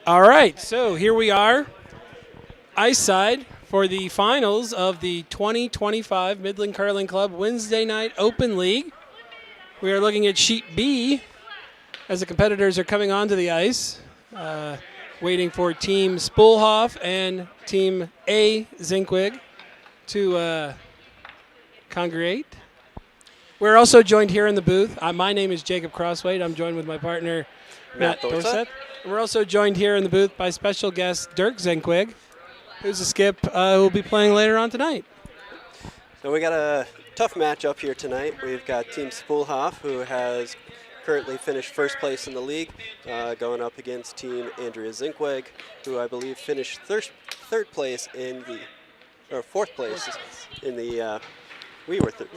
All right, so here we are, ice side for the finals of the 2025 Midland Curling Club Wednesday night Open League. We are looking at Sheet B as the competitors are coming onto the ice, waiting for Team Spoolhoff and Team A Zinkwig to congregate. We're also joined here in the booth. My name is Jacob Crosswade. I'm joined with my partner, Matt Dorsett. We're also joined here in the booth by special guest Dirk Zinkwig, who's a skip who will be playing later on tonight. So we got a tough matchup here tonight. We've got Team Spoolhoff, who has currently finished first place in the league, going up against Team Andrea Zinkweg, who I believe finished third place in the, or fourth place in the, we were third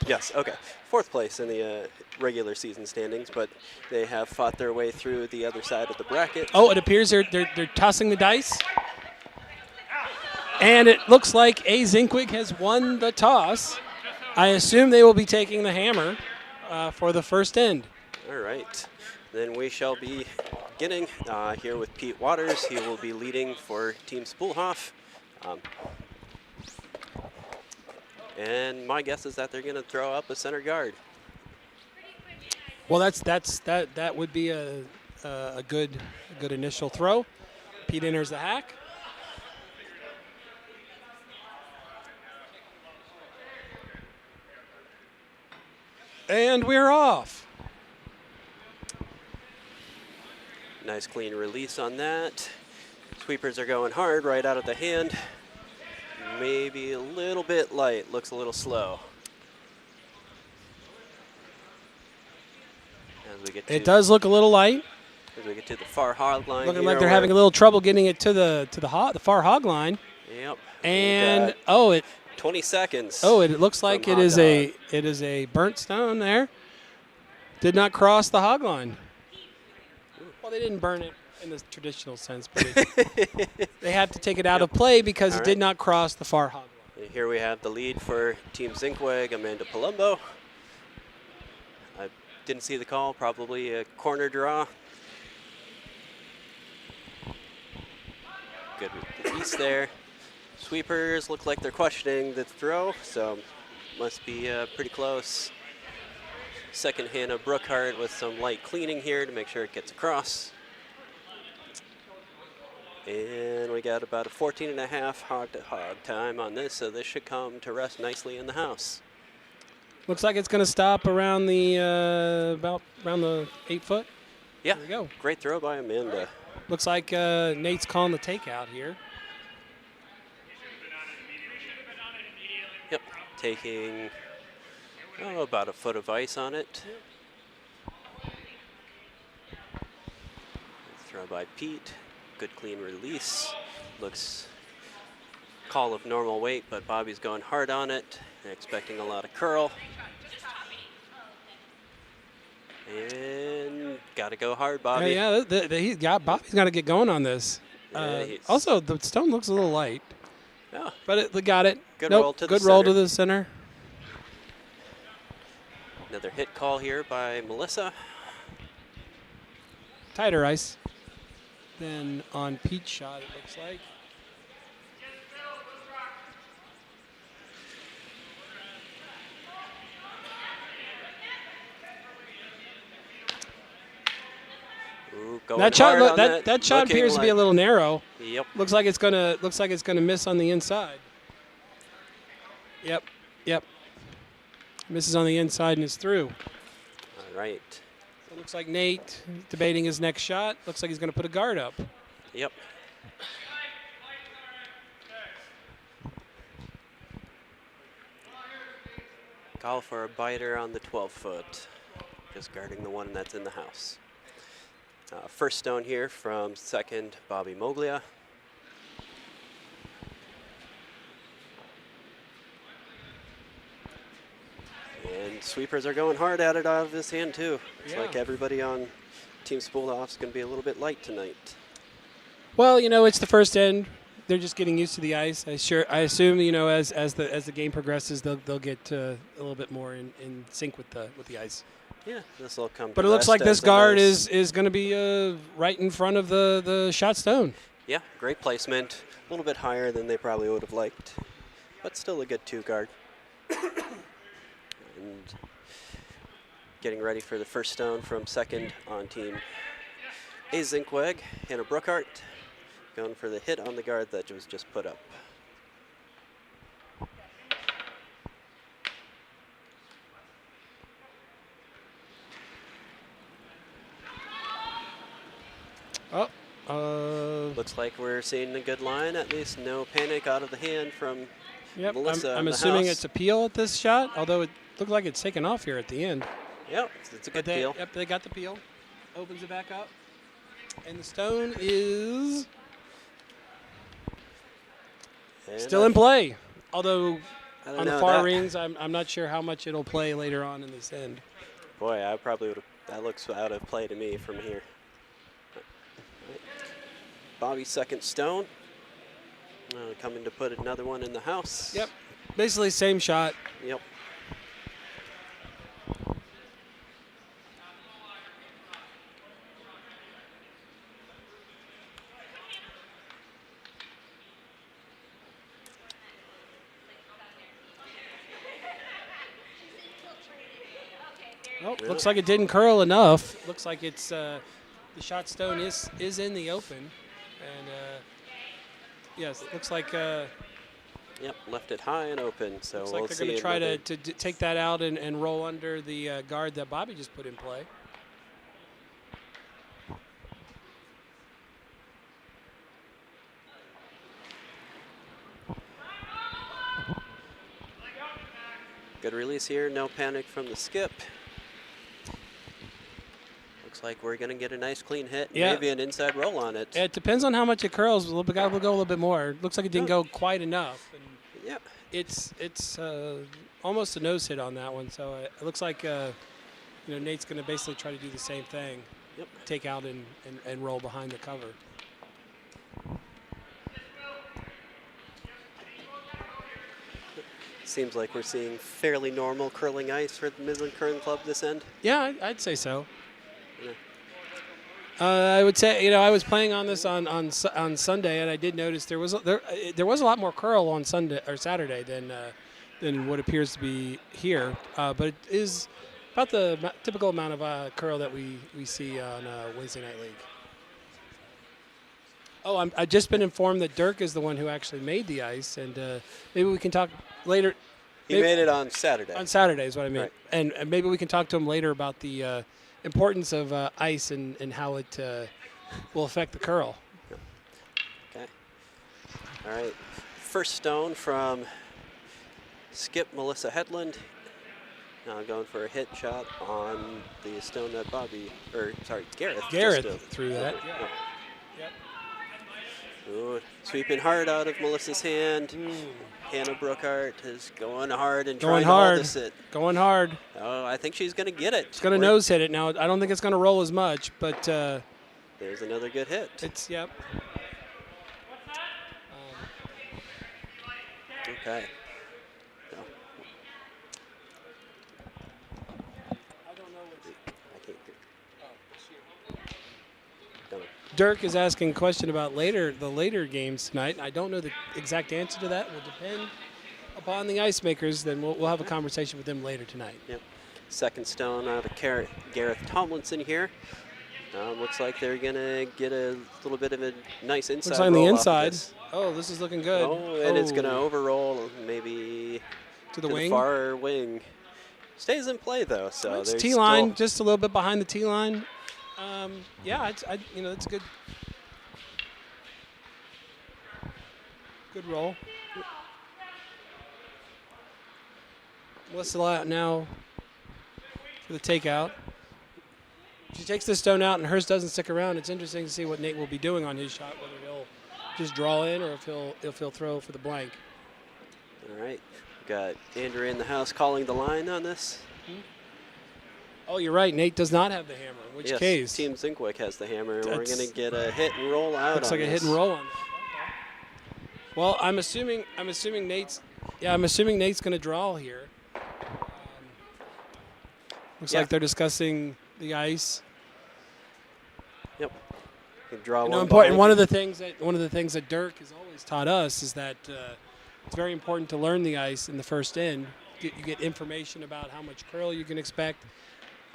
place. Yes, okay. Fourth place in the regular season standings, but they have fought their way through the other side of the bracket. Oh, it appears they're tossing the dice. And it looks like A Zinkwig has won the toss. I assume they will be taking the hammer for the first end. All right. Then we shall be beginning here with Pete Waters. He will be leading for Team Spoolhoff. And my guess is that they're going to throw up a center guard. Well, that would be a good initial throw. Pete enters the hack. And we're off. Nice clean release on that. Sweepers are going hard right out of the hand. Maybe a little bit light, looks a little slow. As we get to, it does look a little light. As we get to the far hog line, looking like they're having a little trouble getting it to the far hog line. Yep. And 20 seconds. Oh, it looks like it is a burnt stone there. Did not cross the hog line. Well, they didn't burn it in the traditional sense, but they had to take it out of play because it did not cross the far hog line. And here we have the lead for Team Zinkweg, Amanda Palumbo. I didn't see the call, probably a corner draw. Good release there. Sweepers look like they're questioning the throw, so must be pretty close. Second Hannah Brookhart with some light cleaning here to make sure it gets across. And we got about a 14.5 hog-to-hog time on this, so this should come to rest nicely in the house. Looks like it's going to stop around the around the 8 foot. Yeah, there we go. Great throw by Amanda. Looks like Nate's calling the takeout here. Yep, taking about a foot of ice on it. Throw by Pete. Good clean release. Looks call of normal weight, but Bobby's going hard on it. Expecting a lot of curl. And got to go hard, Bobby. Bobby's got to get going on this. Also, the stone looks a little light. Yeah. But they got it. Good roll to the center. Good roll to the center. Another hit call here by Melissa. Tighter ice than on Pete's shot, it looks like. Ooh, that shot appears to be a little narrow. Yep. Looks like it's gonna miss on the inside. Yep. Misses on the inside and is through. All right. So it looks like Nate debating his next shot. Looks like he's gonna put a guard up. Yep. Call for a biter on the 12 foot. Just guarding the one that's in the house. First stone here from second Bobby Moglia. And sweepers are going hard at it out of his hand too. It's like everybody on Team Spoolhoff is going to be a little bit light tonight. Well, it's the first end. They're just getting used to the ice. I assume as the game progresses, they'll get a little bit more in sync with the ice. Yeah, this will come. But to it looks like rest this as a guard nice- is going to be right in front of the shot stone. Yeah, great placement. A little bit higher than they probably would have liked, but still a good 2 guard. And getting ready for the first stone from second on team A. Zinkweg, Hannah Brookhart, going for the hit on the guard that was just put up. Looks like we're seeing a good line. At least no panic out of the hand from Yep, Melissa. I'm in the assuming house. it's a peel at this shot, although it looked like it's taken off here at the end. Yep, it's a good But peel. Yep, they got the peel. Opens it back up. And the stone is And still in play. Although I don't on the know, far that- rings, I'm not sure how much it'll play later on in this end. Boy, I probably would have. That looks out of play to me from here. Right. Bobby's second stone. Coming to put another one in the house. Yep, basically same shot. Yep. Nope, looks like it didn't curl enough. Looks like it's the shot stone is in the open, and yes, looks like Yep, left it high and open. So looks we'll like they're see going to try another- to take that out and roll under the guard that Bobby just put in play. Good release here. No panic from the skip. Looks like we're going to get a nice clean hit. Yeah. Maybe an inside roll on it. It depends on how much it curls. We'll go a little bit more. Looks like it didn't go quite enough. And Yeah. it's almost a nose hit on that one. So it looks like Nate's going to basically try to do the same thing. Yep. Take out and roll behind the cover. Seems like we're seeing fairly normal curling ice for the Midland Curling Club this end. Yeah, I'd say so. Yeah. I would say, I was playing on this on Sunday, and I did notice there was a lot more curl on Sunday or Saturday than what appears to be here. But it is about the typical amount of curl that we see on Wednesday Night League. Oh, I've just been informed that Dirk is the one who actually made the ice, and maybe we can talk later. He made it on Saturday. On Saturday is what I mean. Right. And maybe we can talk to him later about the importance of ice and how it will affect the curl. Okay. All right. First stone from skip Melissa Hedlund. Now going for a hit shot on the stone that Gareth. Gareth threw that. Yep. Yep. Ooh, sweeping hard out of Melissa's hand. Hannah Brookhart is going hard and Going trying hard. to hold this hit. Going hard. Oh, I think she's going to get it. It's going to nose hit it now. I don't think it's going to roll as much, but There's another good hit. it's, yep. Okay. No. I don't know what I can't hear. Don't know. Dirk is asking a question about the later games tonight. I don't know the exact answer to that. It will depend upon the ice makers. Then we'll have a conversation with them later tonight. Yep. Second stone out of Gareth Tomlinson here. Looks like they're going to get a little bit of a nice inside Looks like on the roll off of inside. this. Oh, this is looking good. Oh, and it's going to overroll maybe to the to wing. the far wing. Stays in play though, so It's there's T-line, still- just a little bit behind the T-line. Yeah, it's good. Good roll. Melissa out now for the takeout. She takes the stone out and hers doesn't stick around. It's interesting to see what Nate will be doing on his shot, whether he'll just draw in or if he'll throw for the blank. All right, we've got Andrew in the house calling the line on this. Oh, you're right. Nate does not have the hammer. In which Yes, case, Team Zinkwick has the hammer, and we're That's- going to get a hit and roll out. looks on like a hit this. and roll on. Well, I'm assuming Nate's going to draw here. Looks like they're discussing the ice. Yep. You draw one Important. behind One you. of the things that Dirk has always taught us is that it's very important to learn the ice in the first end. You get information about how much curl you can expect,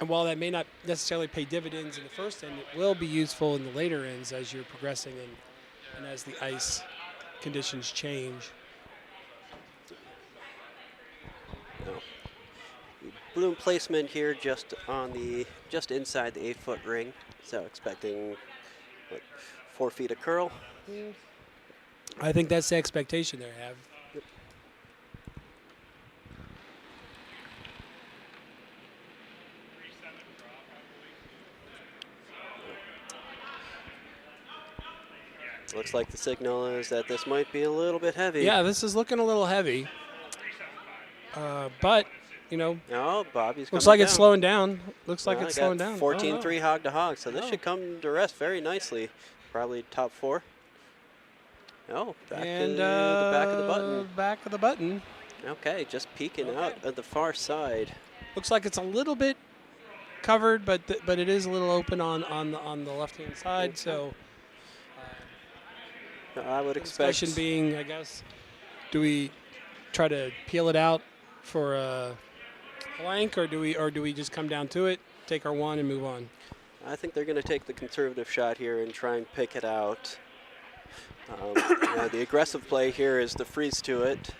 and while that may not necessarily pay dividends in the first end, it will be useful in the later ends as you're progressing and as the ice conditions change. Bloom placement here just inside the 8-foot ring. So expecting 4 feet of curl. I think that's the expectation they have. Yep. Looks like the signal is that this might be a little bit heavy. Yeah, this is looking a little heavy. But, Oh, Bobby's looks coming like it's down. slowing down. Looks like Well, it's I got slowing down. 14-3 hog to hog, so this Oh. should come to rest very nicely. Probably top 4. Oh, back to the back of the button. Back of the button. Okay, just peeking out at the far side. Looks like it's a little bit covered, but it is a little open on the left-hand side. Okay. So I would the expect. discussion being, I guess, do we try to peel it out for a blank, or do we just come down to it, take our one, and move on? I think they're going to take the conservative shot here and try and pick it out. The aggressive play here is the freeze to it.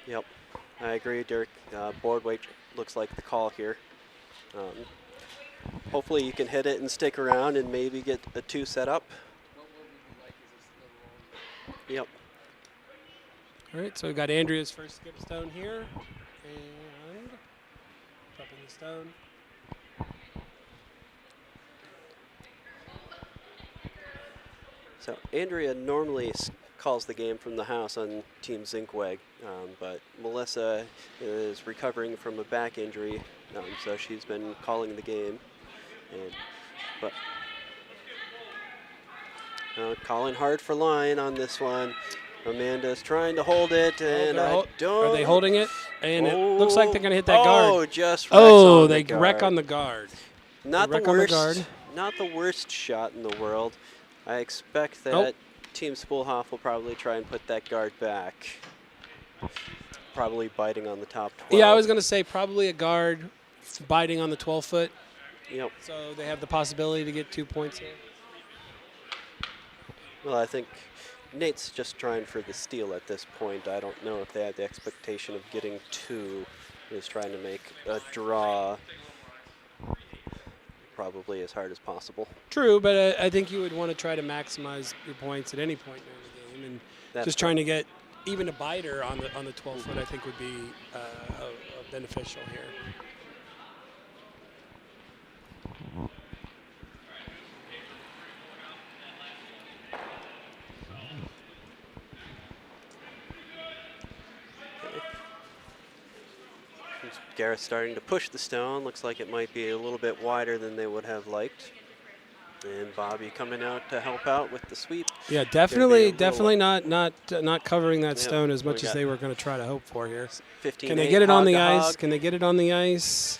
Yep, I agree, Dirk. Board weight looks like the call here. Hopefully you can hit it and stick around and maybe get a 2 set up. Yep. All right, so we've got Andrea's first skip stone here, and dropping the stone. So Andrea normally calls the game from the house on Team Zinkweg, but Melissa is recovering from a back injury, so she's been calling the game. But calling hard for line on this one. Amanda's trying to hold it, and Are they holding it? And it Oh. looks like they're going to hit that guard. Oh, just They wreck on the guard. Not the wreck on the worst. guard. Not the worst shot in the world. I expect that Team Spoolhoff will probably try and put that guard back. Probably biting on the top 12. Yeah, I was going to say probably a guard biting on the 12-foot. Yep. So they have the possibility to get 2 points there. Well, I think Nate's just trying for the steal at this point. I don't know if they have the expectation of getting 2. He's trying to make a draw probably as hard as possible. True, but I think you would want to try to maximize your points at any point during the game, and just trying to get even a biter on the 12-foot I think would be beneficial here. Garrett's starting to push the stone. Looks like it might be a little bit wider than they would have liked. And Bobby coming out to help out with the sweep. Yeah, definitely not covering that stone as much as they were going to try to hope for here. 15. Can they get it on the ice? Can they get it on the ice?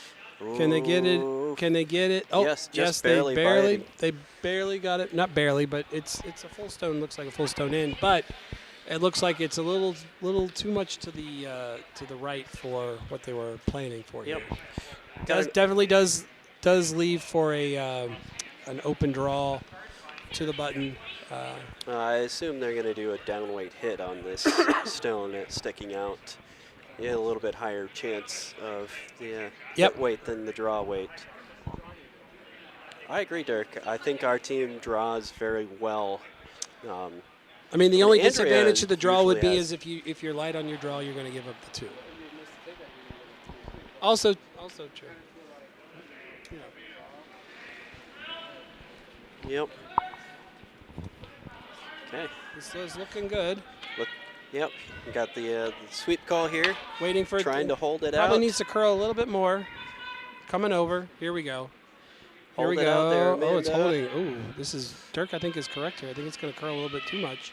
Can they get it? Can they get it? Oh, yes, they barely got it. Not barely, but it's a full stone. Looks like a full stone in, but it looks like it's a little too much to the right for what they were planning for here. Definitely does leave for an open draw to the button. I assume they're going to do a downweight hit on this stone that's sticking out. Yeah, a little bit higher chance of the hit weight than the draw weight. I agree, Dirk. I think our team draws very well. I mean, the only Andrea disadvantage to the draw would be has- is if you're light on your draw, you're going to give up the 2. Also true. Yep. Okay. This is looking good. Yep. We got the sweep call here. Waiting for Trying to hold it Probably out. needs to curl a little bit more. Coming over. Here we go. Here we Hold it out there, go. Oh, it's Amanda. holding. Ooh, this is Dirk. I think is correct here. I think it's going to curl a little bit too much.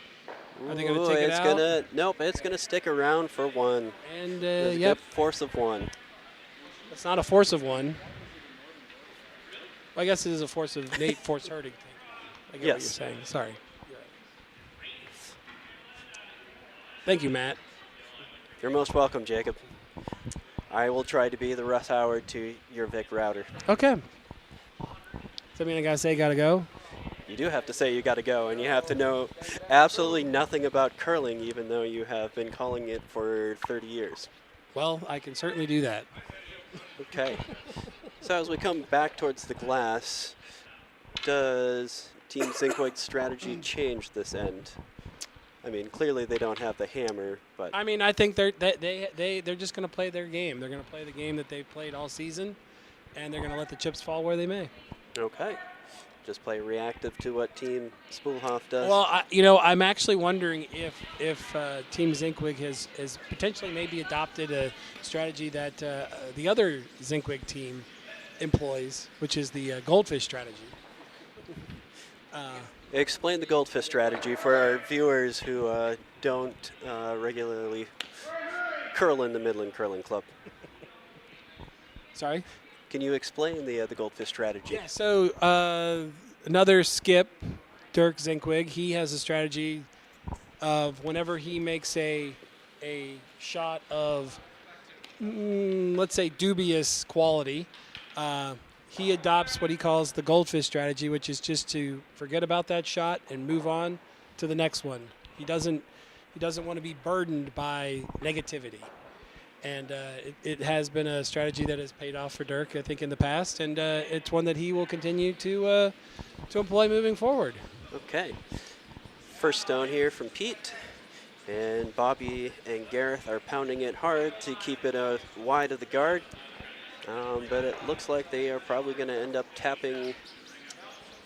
Are they going to take it out? Nope, it's gonna stick around for one. And There's a yep, good force of one. it's not a force of one. Well, I guess it is a force of Nate force hurting thing. I get what you're saying. Sorry. You're right. Thank you, Matt. You're most welcome, Jacob. I will try to be the Russ Howard to your Vic Router. Okay. Does that mean I gotta say gotta go? You do have to say you got to go, and you have to know absolutely nothing about curling, even though you have been calling it for 30 years. Well, I can certainly do that. Okay. So as we come back towards the glass, does Team Zinkwood's strategy change this end? I mean, clearly they don't have the hammer, but I mean, I think they're just going to play their game. They're going to play the game that they've played all season, and they're going to let the chips fall where they may. okay. Just play reactive to what Team Spoolhoff does. Well, I'm actually wondering if Team Zinkwig has potentially maybe adopted a strategy that the other Zinkwig team employs, which is the goldfish strategy. Explain the goldfish strategy for our viewers who don't regularly curl in the Midland Curling Club. Sorry? Can you explain the goldfish strategy? Yeah, so another skip, Dirk Zinkwig, he has a strategy of whenever he makes a shot of, let's say, dubious quality, he adopts what he calls the goldfish strategy, which is just to forget about that shot and move on to the next one. He doesn't want to be burdened by negativity. And it has been a strategy that has paid off for Dirk, I think, in the past, and it's one that he will continue to employ moving forward. Okay. First stone here from Pete, and Bobby and Gareth are pounding it hard to keep it wide of the guard, but it looks like they are probably going to end up tapping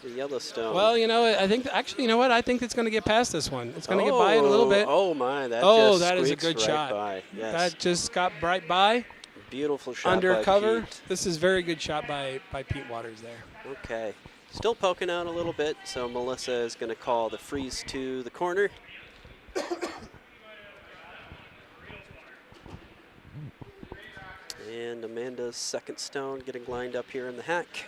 the Yellowstone. Well, I think actually, you know what? I think it's going to get past this one. It's going to get by it a little bit. Oh my! That is a good right shot. By. Yes. That just got right by. Beautiful shot Undercover. by Pete. This is very good shot by Pete Waters there. Okay. Still poking out a little bit, so Melissa is going to call the freeze to the corner. And Amanda's second stone getting lined up here in the hack.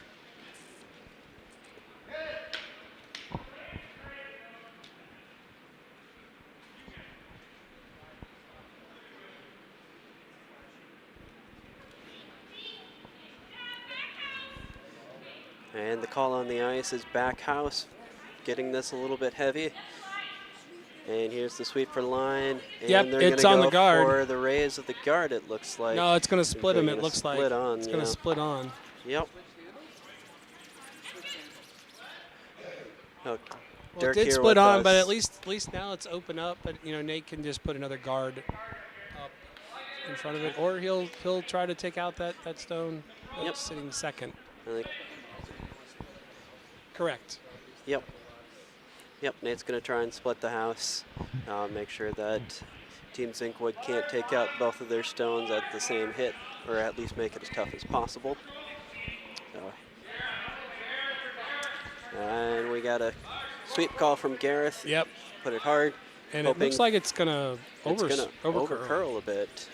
And the call on the ice is back house, getting this a little bit heavy. And here's the sweep for line. And yep, they're it's gonna on go the guard. for the raise of the guard, it looks like. No, it's going to split him, it looks like. Split on, it's going to split on. Yep. Oh, well, it did split on, but at least now it's open up. But Nate can just put another guard up in front of it, or he'll try to take out that stone sitting second. I think. Correct. Yep. Yep, Nate's going to try and split the house, make sure that Team Zinkwood can't take out both of their stones at the same hit, or at least make it as tough as possible. And we got a sweep call from Gareth. Yep. Put it hard. And it looks like it's going to over-curl a bit.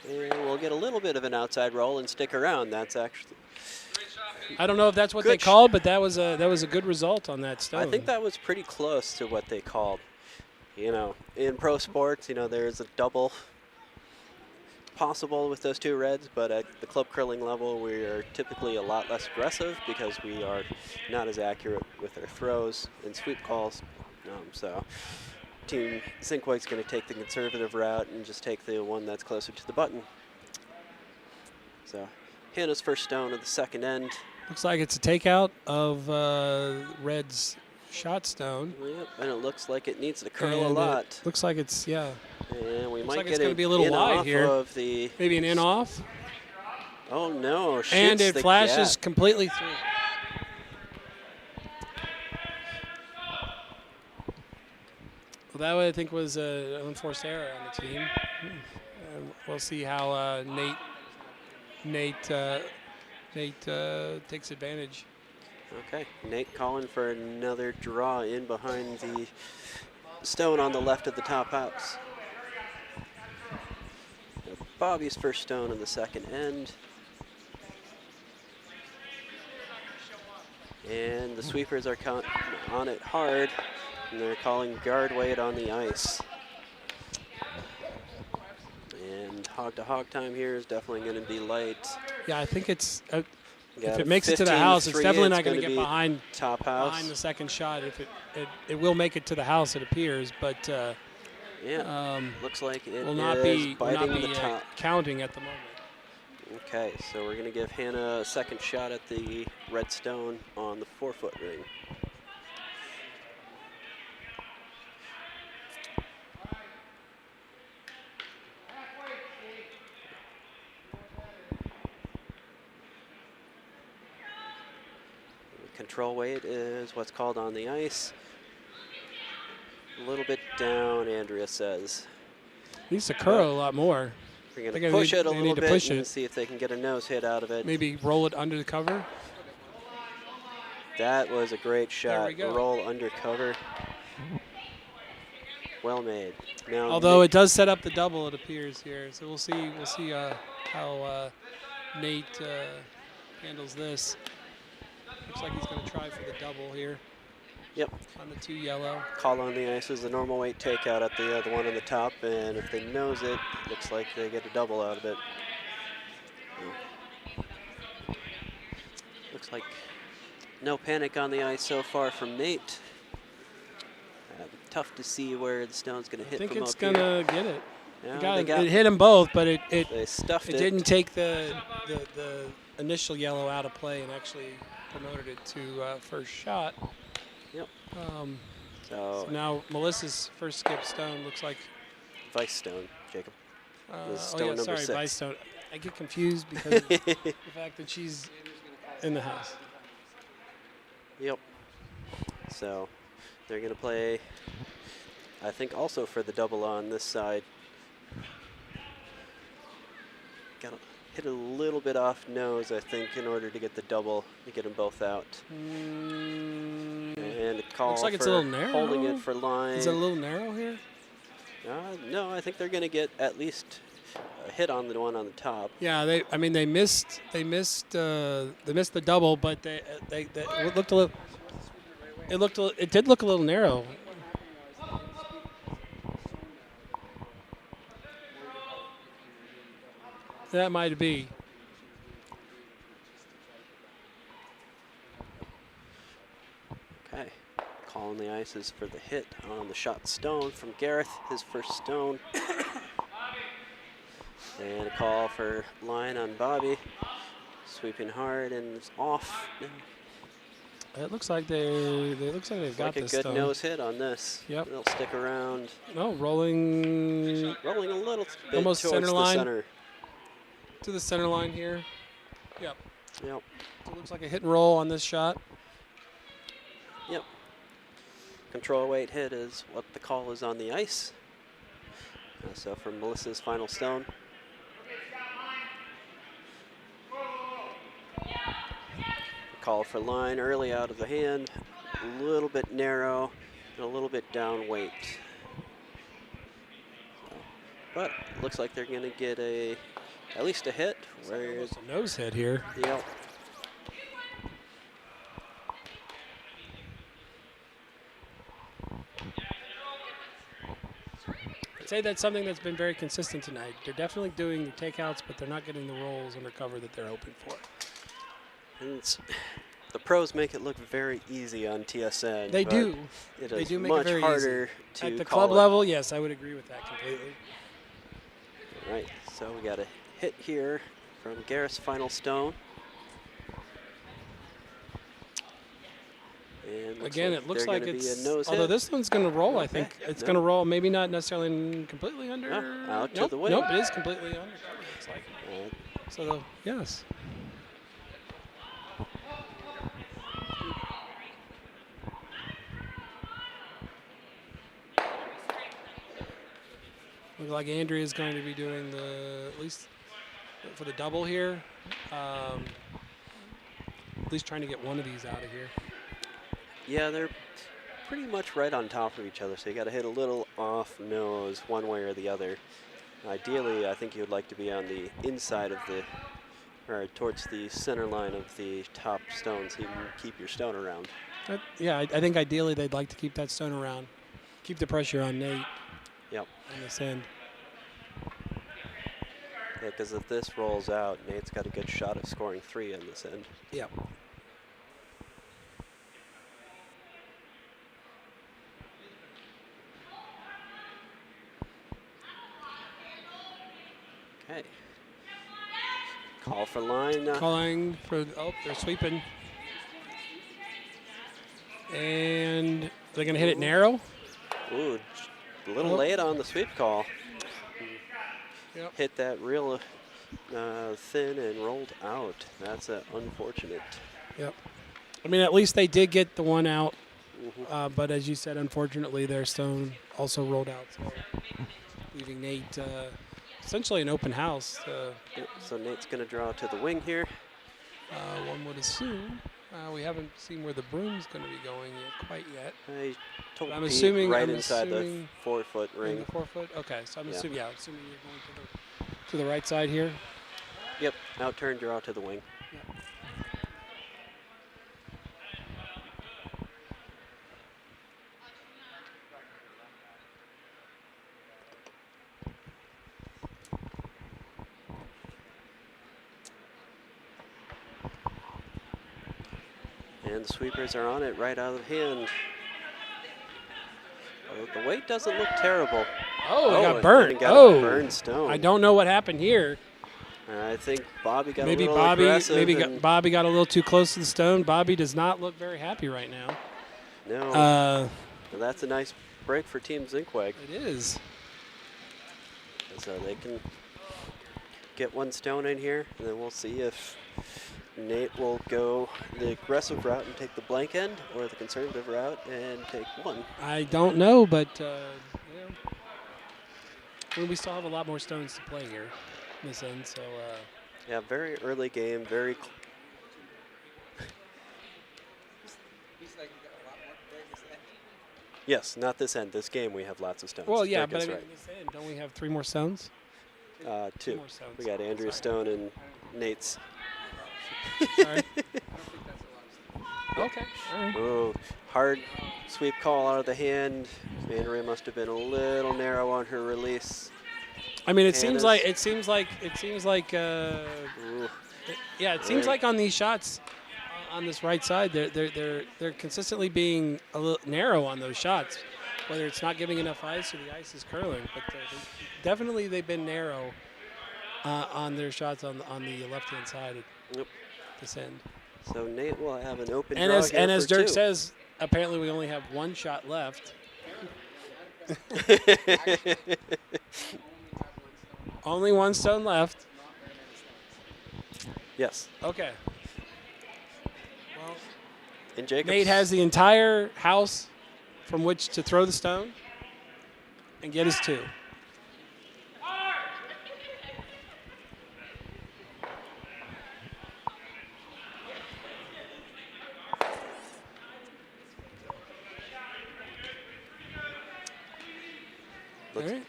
And we'll get a little bit of an outside roll and stick around. That's actually... I don't know if that's what they called, but that was a good result on that stone. I think that was pretty close to what they called. In pro sports, there's a double possible with those two reds, but at the club curling level, we are typically a lot less aggressive because we are not as accurate with our throws and sweep calls. So Team Zinkwood's going to take the conservative route and just take the one that's closer to the button. So Hannah's first stone of the second end. Looks like it's a takeout of Red's shot stone. Yep, and it looks like it needs to curl a lot. Looks like it's, yeah. And we looks might like get it's going to be a little wide here. Of the maybe an in off. Oh no! And it flashes completely through. Well, that I think was an unforced error on the team. We'll see how Nate takes advantage. Okay, Nate calling for another draw in behind the stone on the left of the top house. Bobby's first stone in the second end. And the sweepers are on it hard, and they're calling guard weight on the ice. And hog-to-hog time here is definitely going to be light. Yeah, I think it's if Got it a makes it to the house, it's 15-3, definitely it's not going to gonna get be behind top house. behind the second shot. If it will make it to the house, it appears, but Yeah, looks like it will not is be biting the top. counting at the moment. Okay, so we're going to give Hannah a second shot at the red stone on the 4-foot ring. Control weight is what's called on the ice. A little bit down, Andrea says. Needs to curl a lot more. We're going to push it a little bit push and it. see if they can get a nose hit out of it. Maybe roll it under the cover. That was a great shot. There we go. Roll under cover. Well made. Now Although it does set up the double, it appears here. So we'll see. We'll see how Nate handles this. Looks like he's going to try for the double here. Yep. On the 2 yellow. Call on the ice is the normal weight takeout at the one on the top, and if they nose it, looks like they get a double out of it. Looks like no panic on the ice so far from Nate. Tough to see where the stone's going to hit. I think from it's up going to get it. Yeah, it hit them both, but they stuffed it. didn't take the initial yellow out of play and actually promoted it to first shot. Yep. So now Melissa's first skip stone looks like Vice stone, Jacob. Stone number 6. Vice stone. I get confused because of the fact that she's in the house. Yep. So they're going to play, I think, also for the double on this side. Got to hit a little bit off nose, I think, in order to get the double, to get them both out. And a call looks like for it's a little narrow. Holding it for line. Is it a little narrow here? No, I think they're going to get at least a hit on the one on the top. Yeah, they missed the double, but they it looked a little. It did look a little narrow. That might be. Okay. Call on the ice is for the hit on the shot stone from Gareth, his first stone. And a call for line on Bobby. Sweeping hard and it's off. It looks like they've got like a this good stone. nose hit on this. Yep. They'll stick around. No, rolling a little bit almost towards center the line. center. To the center line here. Yep. Yep. So it looks like a hit and roll on this shot. Yep. Control weight hit is what the call is on the ice. So for Melissa's final stone. Call for line early out of the hand, a little bit narrow, and a little bit down weight. But looks like they're going to get at least a hit. Where Almost a nose hit here. Yep. I'd say that's something that's been very consistent tonight. They're definitely doing the takeouts, but they're not getting the rolls under cover that they're hoping for. And the pros make it look very easy on TSN. They do. It They is do make much it very harder easy. to At the call club it. level, yes, I would agree with that completely. All right, so we got a hit here from Gareth's final stone. And Again, it looks like it's a nose although hit. this one's going to roll, I Okay. think. It's No. going to roll, maybe not necessarily completely under. No, out to nope, the wing. Nope, it is completely under. It's like, Uh, so, yes. Looks like Andrea is going to be doing at least for the double here. at least trying to get one of these out of here. Yeah, they're pretty much right on top of each other, so you got to hit a little off nose one way or the other. Ideally, I think you would like to be on the inside of the, or towards the center line of the top stone, so you can keep your stone around. Yeah, I think ideally they'd like to keep that stone around, keep the pressure on Nate. Yep. On this end. Yeah, because if this rolls out, Nate's got a good shot of scoring 3 on this end. Yep. Okay. Call for line. Calling for, they're sweeping. And they're going to hit it narrow. Ooh, a little late on the sweep call. Yep. Hit that real thin and rolled out. That's unfortunate. Yep. I mean, at least they did get the one out. But as you said, unfortunately, their stone also rolled out. So leaving Nate essentially an open house. So Nate's going to draw to the wing here. One would assume. We haven't seen where the broom's going to be going quite yet. I told I'm Pete assuming right inside the 4-foot ring. The 4 foot? Okay, so I'm assuming, assuming you're going to the right side here. Yep, out turn, draw to the wing. Yep. And the sweepers are on it right out of hand. Oh, the weight doesn't look terrible. Oh, it got and burnt. got a burned stone. I don't know what happened here. I think Bobby got maybe a little aggressive. Bobby got a little too close to the stone. Bobby does not look very happy right now. No. Well, that's a nice break for Team Zinkweg. It is. So they can get one stone in here, and then we'll see if Nate will go the aggressive route and take the blank end, or the conservative route and take one. I don't know, but we still have a lot more stones to play here in this end. So yeah, very early game, very. Yes, not this end. This game we have lots of stones. Well, yeah, Dirk but is I mean, right. in this end, don't we have 3 more stones? 2. More stones. We got Andrew's stone and Nate's. Sorry. Okay. All right. Oh, hard sweep call out of the hand. Andrea must have been a little narrow on her release. I mean, it Hannah's. seems like yeah, it seems like on these shots on this right side, they're consistently being a little narrow on those shots, whether it's not giving enough ice or the ice is curling. But definitely they've been narrow on their shots on the left-hand side of this end. So Nate will have an open And draw as here and as for Dirk 2. says, apparently we only have 1 shot left. Only 1 stone left. Yes. Okay. Well, And Jacobs. Nate has the entire house from which to throw the stone and get his 2. All right.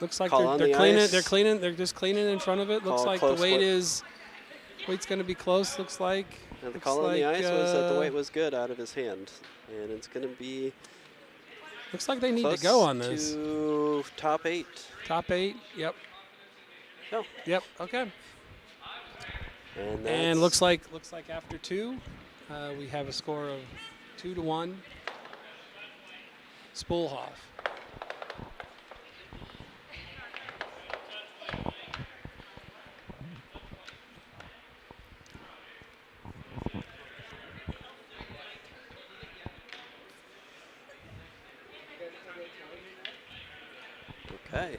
Looks like they're cleaning. ice. They're cleaning. They're just cleaning in front of it. Looks Call like the close weight's going to be close. Looks like. And the call on the ice was that the weight was good out of his hand, and it's going to be. Looks like they need close to go on this. To top 8. Top 8. Yep. No. Yep. Okay. And looks like after 2, we have a score of 2-1. Spoolhoff. Okay.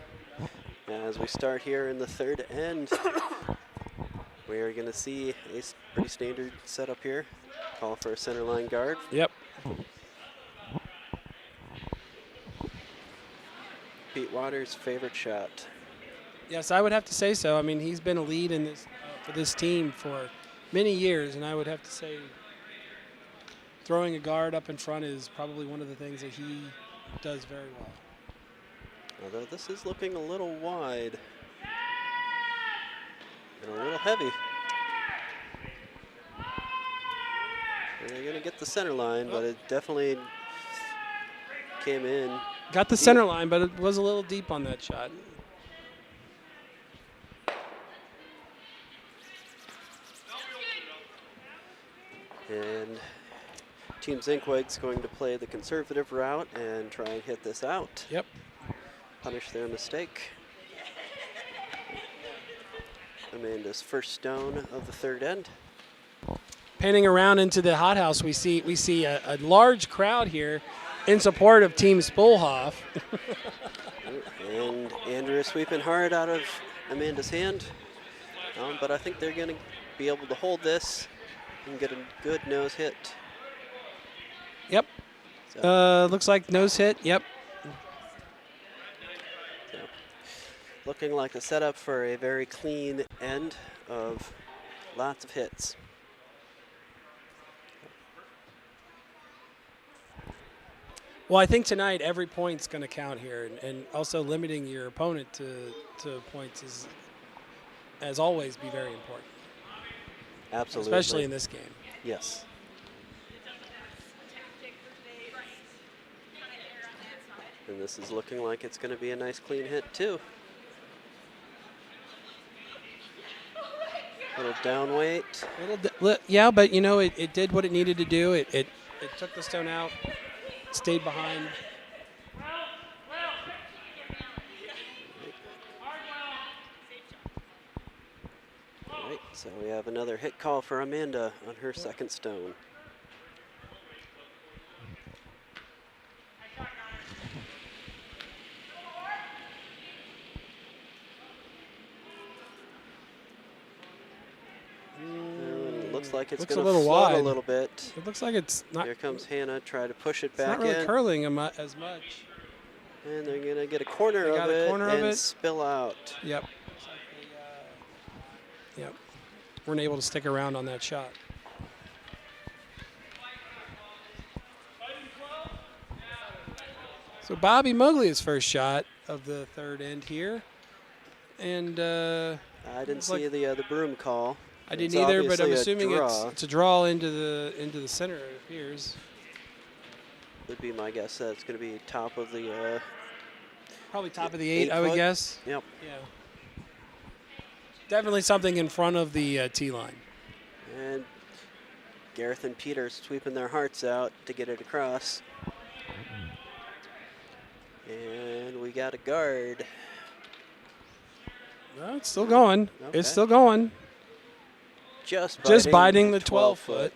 As we start here in the 3rd end, we are going to see a pretty standard setup here. Call for a center line guard. Yep. Pete Waters' favorite shot. Yes, I would have to say so. I mean, he's been a lead in this for this team for many years, and I would have to say throwing a guard up in front is probably one of the things that he does very well. Although this is looking a little wide and a little heavy. And they're going to get the center line, but it definitely came in. Got the center line, but it was a little deep on that shot. And Team Zinkweg's going to play the conservative route and try and hit this out. Yep. Punish their mistake. Amanda's first stone of the third end. Panning around into the hothouse, we see a large crowd here in support of Team Spoolhoff. And Andrea sweeping hard out of Amanda's hand. But I think they're going to be able to hold this and get a good nose hit. Yep. So, looks like nose hit. Yep. so looking like a setup for a very clean end of lots of hits. Well, I think tonight every point's going to count here, and also limiting your opponent to points is, as always, be very important. Absolutely. Especially in this game. Yes. And this is looking like it's going to be a nice clean hit too. Little down weight. Yeah, but you know, it did what it needed to do. It took the stone out, stayed behind. All right, so we have another hit call for Amanda on her second stone. Looks like it's going to float a little bit. It looks like it's not. Here comes Hannah, try to push it back not really in. curling as much. And they're going to get a corner of it and spill out. Yep. Yep. Weren't able to stick around on that shot. So Bobby Muglia's first shot of the third end here. And I didn't see the broom call. I didn't either, but I'm assuming it's a draw into the center, it appears. Would be my guess that it's going to be top of the probably top of the 8, I would guess. Yep. Yeah. Definitely something in front of the tee line. And Gareth and Peter sweeping their hearts out to get it across. And we got a guard. Well, it's still going. Okay. It's still going. Just biting the 12-foot.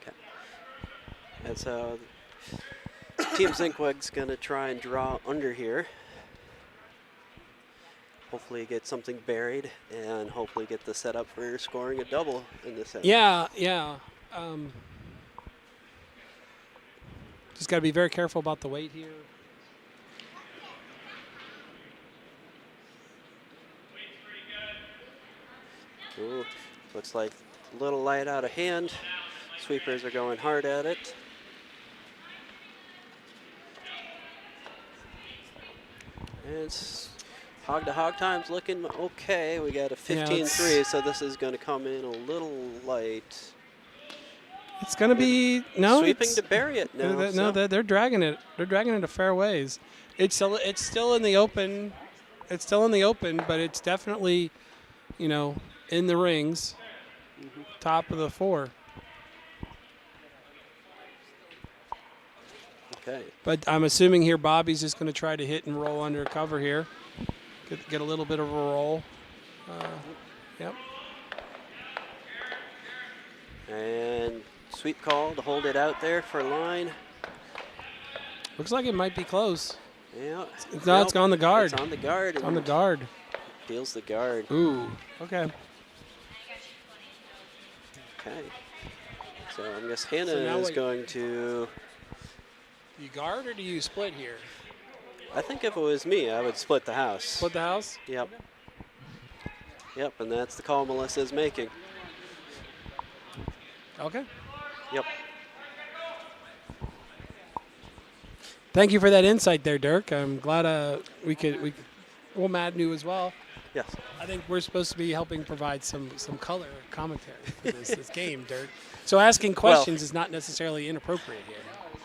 Okay. And so Team Zinkweg's going to try and draw under here. Hopefully get something buried and hopefully get the setup for scoring a double in this end. Yeah. Just got to be very careful about the weight here. Ooh, looks like a little light out of hand. Sweepers are going hard at it. And it's hog to hog time's looking okay. We got a 15-3, so this is going to come in a little light. It's going to be sweeping to bury it now. No, they're dragging it. They're dragging it a fair ways. It's still in the open. It's still in the open, but it's definitely, in the rings. Mm-hmm. Top of the 4. Okay. But I'm assuming here Bobby's just going to try to hit and roll under cover here. Get a little bit of a roll. Yep. And sweep call to hold it out there for line. Looks like it might be close. Yeah. It's on the guard. It's on the guard. It's on the guard. Deals the guard. Ooh. Okay. Okay. So I guess Hannah is going to. Do you guard or do you split here? I think if it was me, I would split the house. Split the house? Yep. Yep, and that's the call Melissa is making. Okay. Yep. Thank you for that insight there, Dirk. I'm glad well, Matt knew as well. Yes. I think we're supposed to be helping provide some color commentary for this game, Dirk. So asking questions is not necessarily inappropriate here.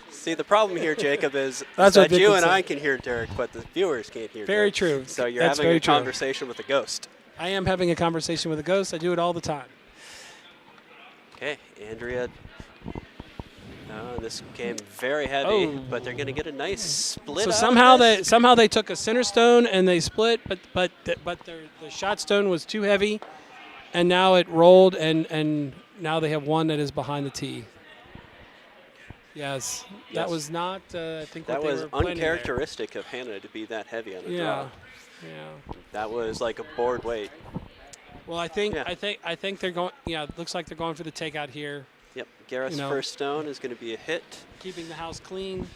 See, the problem here, Jacob, is That's that what you Dick and would I say. can hear Dirk, but the viewers can't hear Very Dirk. true. So you're That's having very a true. conversation with a ghost. I am having a conversation with a ghost. I do it all the time. Okay, Andrea. This came very heavy, Oh. but they're going to get a nice split. So out of this. somehow they took a center stone and they split, but the shot stone was too heavy, and now it rolled, and now they have one that is behind the tee. Yes, that was not. I think that what they was were planning there. uncharacteristic of Hannah to be that heavy on a Yeah, draw. yeah. That was like a board weight. Well, I think Yeah. I think they're going. Yeah, it looks like they're going for the takeout here, Yep, Gareth's first stone is going to be a hit. keeping the house clean.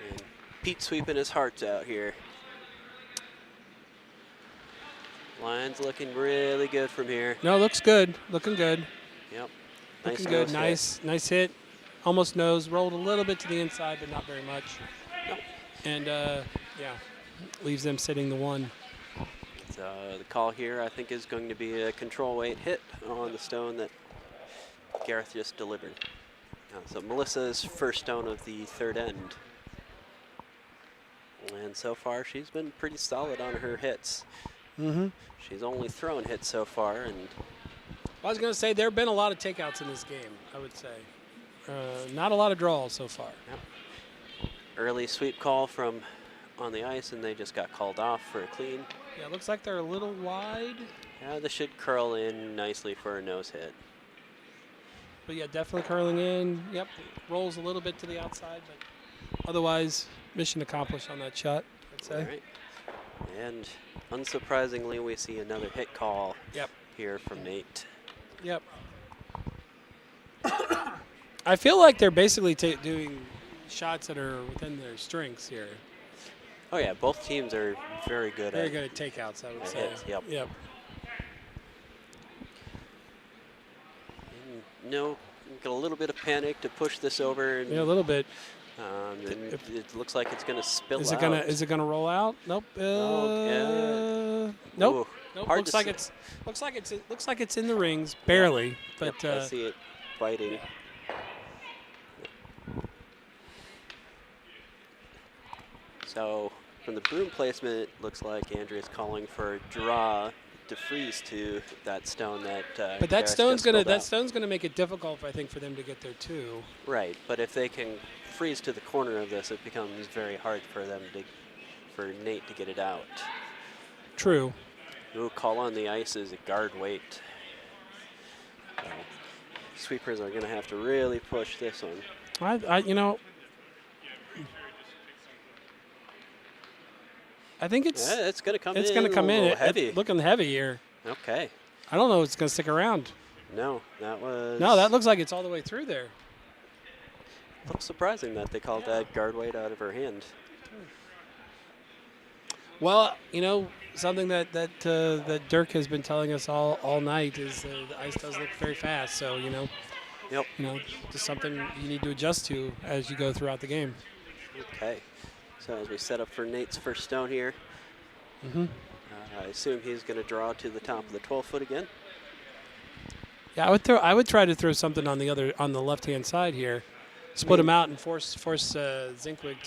And Pete sweeping his hearts out here. Line's looking really good from here. No, looks good. Looking good. Yep. Looking Nice good. nose hit. Nice hit. Almost nose. Rolled a little bit to the inside, but not very much. Nope. And yeah, leaves them sitting the one. So the call here, I think, is going to be a control weight hit on the stone that Gareth just delivered. So Melissa's first stone of the third end. And so far, she's been pretty solid on her hits. Mm-hmm. She's only thrown hits so far, and I was going to say there have been a lot of takeouts in this game, I would say. Not a lot of draws so far. yep. Early sweep call from on the ice, and they just got called off for a clean. Yeah, it looks like they're a little wide. Yeah, this should curl in nicely for a nose hit. But yeah, definitely curling in. Yep, rolls a little bit to the outside, but otherwise, mission accomplished on that shot, I'd say. All right. And unsurprisingly, we see another hit call here from Nate. Yep. I feel like they're basically doing shots that are within their strengths here. Oh yeah, both teams are very good at takeouts, I would say. hits, yep. Yep. No, got a little bit of panic to push this over. And, Yeah, a little bit. and it looks like it's going to spill Is out. it gonna roll out? Nope. yeah. Nope. Ooh, Nope. hard Looks to like see. looks like it's in the rings, barely. But Yep, I see it biting. So from the broom placement, it looks like Andrea's calling for a draw to freeze to that stone that. but that Gareth stone's just gonna filled out. stone's gonna make it difficult, I think, for them to get there too. Right, but if they can freeze to the corner of this, it becomes very hard for them for Nate to get it out. True. Ooh, call on the ice is a guard weight. So sweepers are going to have to really push this one. I think it's Yeah, it's going to come in. it's gonna come a in. little heavy. Looking heavy here. Okay. I don't know if it's gonna stick around. No, that was. No, that looks like it's all the way through there. A little surprising that they called that guard weight out of her hand. Well, something that Dirk has been telling us all night is the ice does look very fast. So Yep. just something you need to adjust to as you go throughout the game. Okay. So as we set up for Nate's first stone here, I assume he's going to draw to the top of the 12-foot again. Yeah, I would try to throw something on the left-hand side here, split him out and force Zinkwig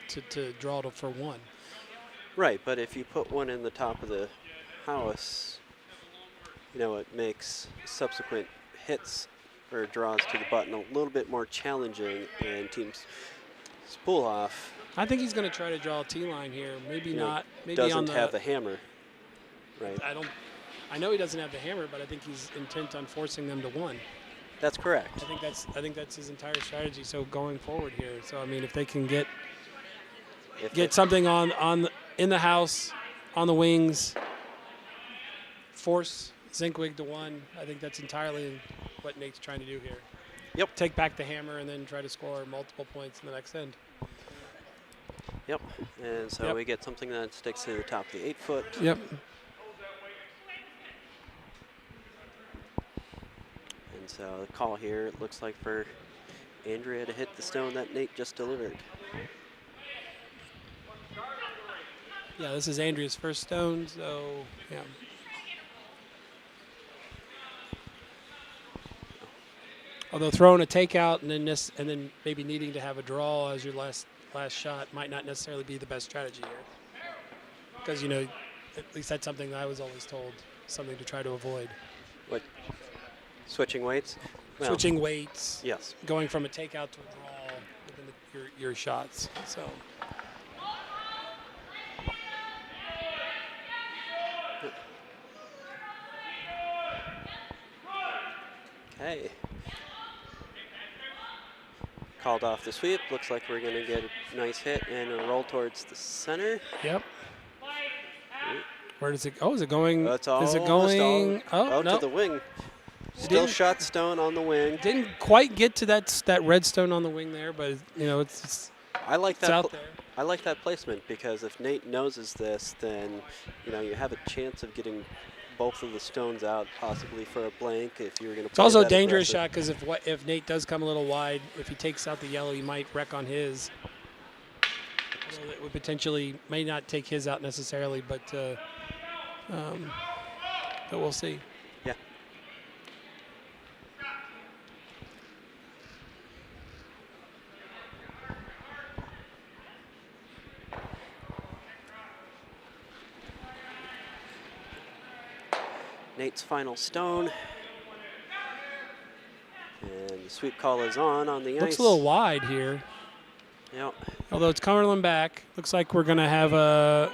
to draw it for one. Right, but if you put one in the top of the house, it makes subsequent hits or draws to the button a little bit more challenging, and teams spool off. I think he's going to try to draw a T-line here. Maybe not. Maybe doesn't have the hammer. Right. I know he doesn't have the hammer, but I think he's intent on forcing them to one. That's correct. I think that's his entire strategy. So going forward here, so I mean, if they can get something in the house, on the wings, force Zinkwig to one, I think that's entirely what Nate's trying to do here. Yep. take back the hammer and then try to score multiple points in the next end. Yep. And so Yep. we get something that sticks to the top of the 8-foot. Yep. And so the call here, it looks like for Andrea to hit the stone that Nate just delivered. Yeah, this is Andrea's first stone, so yeah. Although throwing a takeout and then maybe needing to have a draw as your last shot might not necessarily be the best strategy here. Because, at least that's something that I was always told, something to try to avoid. What? Switching weights? Well, Switching weights, yes. going from a takeout to a draw within your shots. So. Okay. Called off the sweep. Looks like we're going to get a nice hit and a roll towards the center. Yep. Where does it? Oh, is it going? That's Is it going? out no. to the wing. Still shot stone on the wing. Didn't quite get to that red stone on the wing there, but it's I like it's that. out there. I like that placement because if Nate noses this, then you have a chance of getting both of the stones out, possibly for a blank if you were going to. It's also a dangerous shot because if Nate does come a little wide, if he takes out the yellow, he might wreck on his. So it would potentially may not take his out necessarily, but we'll see. Yeah. Nate's final stone. And the sweep call is on the ice. Looks a little wide here. Yep. Although it's Cumberland back. Looks like we're going to have a,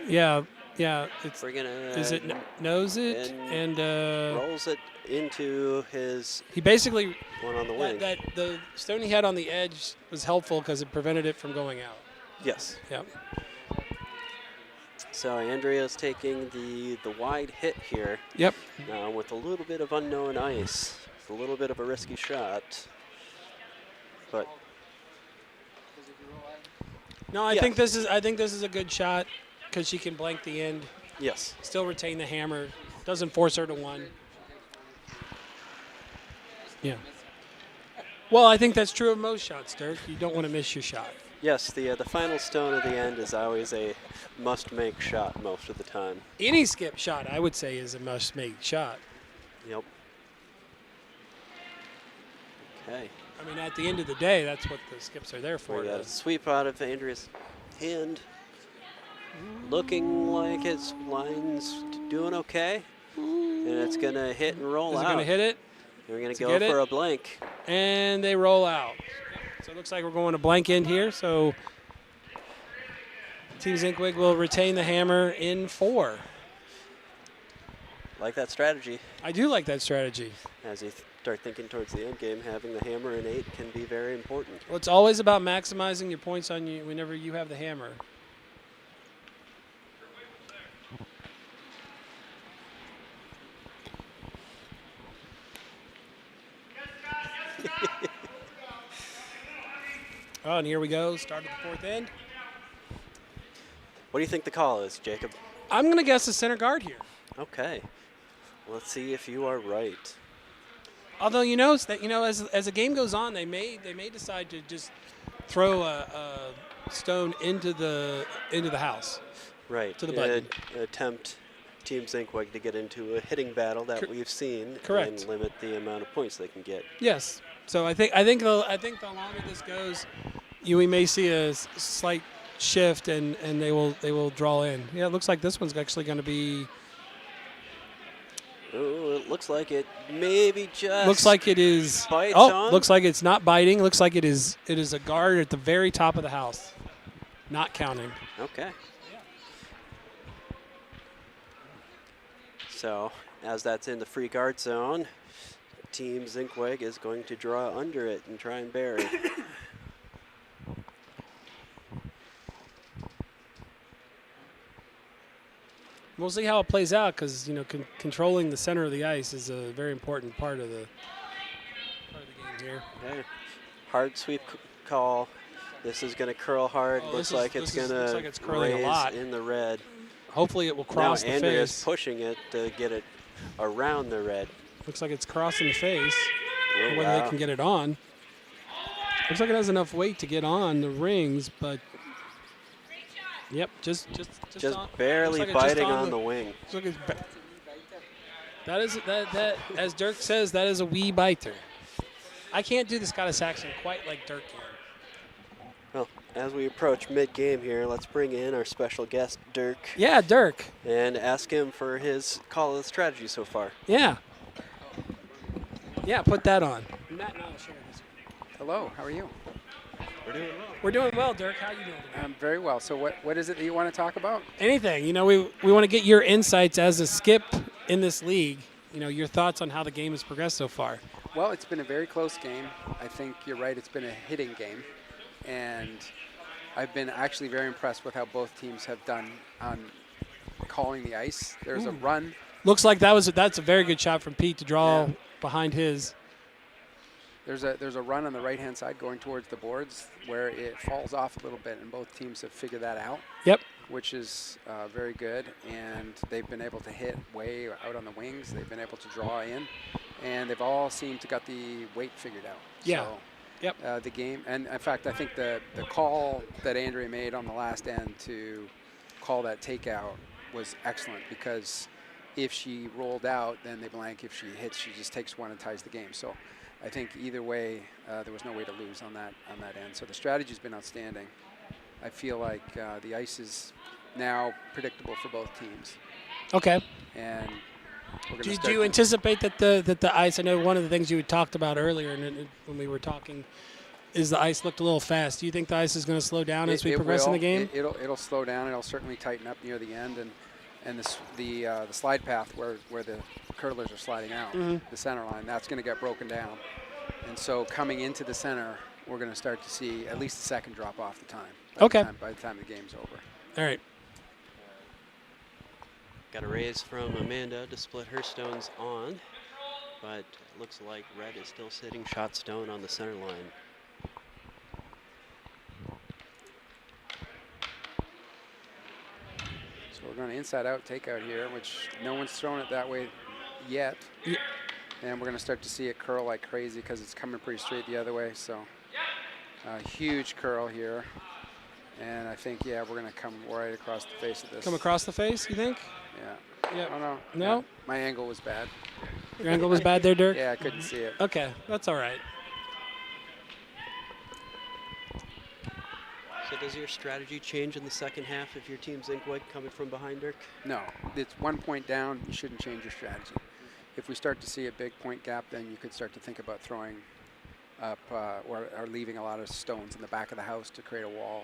yeah. We're going to. Is it nose it and rolls it into his. He basically. One on the wing. That the stone he had on the edge was helpful because it prevented it from going out. Yes. Yep. So Andrea's taking the wide hit here. Yep. Now with a little bit of unknown ice. It's a little bit of a risky shot. But no, I think this is a good shot because she can blank the end. Yes. Still retain the hammer. Doesn't force her to one. Yeah. Well, I think that's true of most shots, Dirk. You don't want to miss your shot. Yes, the final stone at the end is always a must-make shot most of the time. Any skip shot, I would say, is a must-make shot. Yep. Okay. I mean, at the end of the day, that's what the skips are there for. We got a sweep out of Andrea's hand. Looking like his line's doing okay. And it's going to hit and roll out. Is it going to hit it? We're going to go for a blank. And they roll out. So it looks like we're going to blank end here. So Team Zinkwig will retain the hammer in 4. Like that strategy. I do like that strategy. As you start thinking towards the end game, having the hammer in 8 can be very important. Well, it's always about maximizing your points on you whenever you have the hammer. Oh, and here we go. Start at the 4th end. What do you think the call is, Jacob? I'm going to guess the center guard here. Okay. Let's see if you are right. Although as the game goes on, they may decide to just throw a stone into the house. Right. To the button. Attempt Team Zinkweg to get into a hitting battle that we've seen. Correct. And limit the amount of points they can get. Yes. So I think the longer this goes, we may see a slight shift and they will draw in. Yeah, it looks like this one's actually going to be. Oh, it looks like it maybe just. Looks like it is. Bites on. Looks like it's not biting. Looks like it is. It is a guard at the very top of the house, not counting. Okay. So as that's in the free guard zone, Team Zinkweg is going to draw under it and try and bury. We'll see how it plays out because controlling the center of the ice is a very important part of the here. Okay. Hard sweep call. This is going to curl hard. Oh, looks like it's going to curling a lot. raise in the red. Hopefully it will cross now the Andrea's face. pushing it to get it around the red. Looks like it's crossing the face. Oh, Whether they can get it on. Looks like it has enough weight to get on the rings, but yep, just barely like biting on the wing. That is that as Dirk says, that is a wee biter. I can't do the Scottish accent quite like Dirk can. Well, as we approach mid-game here, let's bring in our special guest, Dirk. Yeah, Dirk. And ask him for his call of the strategy so far. Yeah. Yeah, put that on. Matt and I will share this. Hello, how are you? We're doing well. We're doing well, Dirk. How are you doing today? I'm very well. So what is it that you want to talk about? Anything. You know, we want to get your insights as a skip in this league. You know, your thoughts on how the game has progressed so far. Well, it's been a very close game. I think you're right. It's been a hitting game. And I've been actually very impressed with how both teams have done on calling the ice. There's a run. Looks like that's a very good shot from Pete to draw behind his. There's a run on the right-hand side going towards the boards where it falls off a little bit, and both teams have figured that out. Yep. Which is very good, and they've been able to hit way out on the wings. They've been able to draw in, and they've all seemed to got the weight figured out. Yeah. So, yep. The game, and in fact, I think the call that Andrea made on the last end to call that takeout was excellent, because if she rolled out, then they blank. If she hits, she just takes one and ties the game. So I think either way, there was no way to lose on that end. So the strategy's been outstanding. I feel like the ice is now predictable for both teams. Okay. And we're going to do you anticipate that the ice? I know one of the things you had talked about earlier when we were talking is the ice looked a little fast. Do you think the ice is going to slow down as we progress in the game? It'll slow down. It'll certainly tighten up near the end, and the slide path where the curlers are sliding out, the center line, that's going to get broken down. And so coming into the center, we're going to start to see at least a second drop off the time. By the time the game's over. All right. Got a raise from Amanda to split her stones on, but it looks like red is still sitting shot stone on the center line. So we're going to inside out takeout here, which no one's thrown it that way yet. Yeah. And we're going to start to see it curl like crazy because it's coming pretty straight the other way. So a huge curl here. And I think, we're going to come right across the face of this. Come across the face, you think? Yeah. Yeah. Oh, no. No? Yeah. My angle was bad. Your angle was bad there, Dirk? Yeah, I couldn't see it. Okay, that's all right. So does your strategy change in the second half if your team's Inkweg coming from behind, Dirk? No. It's 1 point down. You shouldn't change your strategy. If we start to see a big point gap, then you could start to think about throwing up or leaving a lot of stones in the back of the house to create a wall,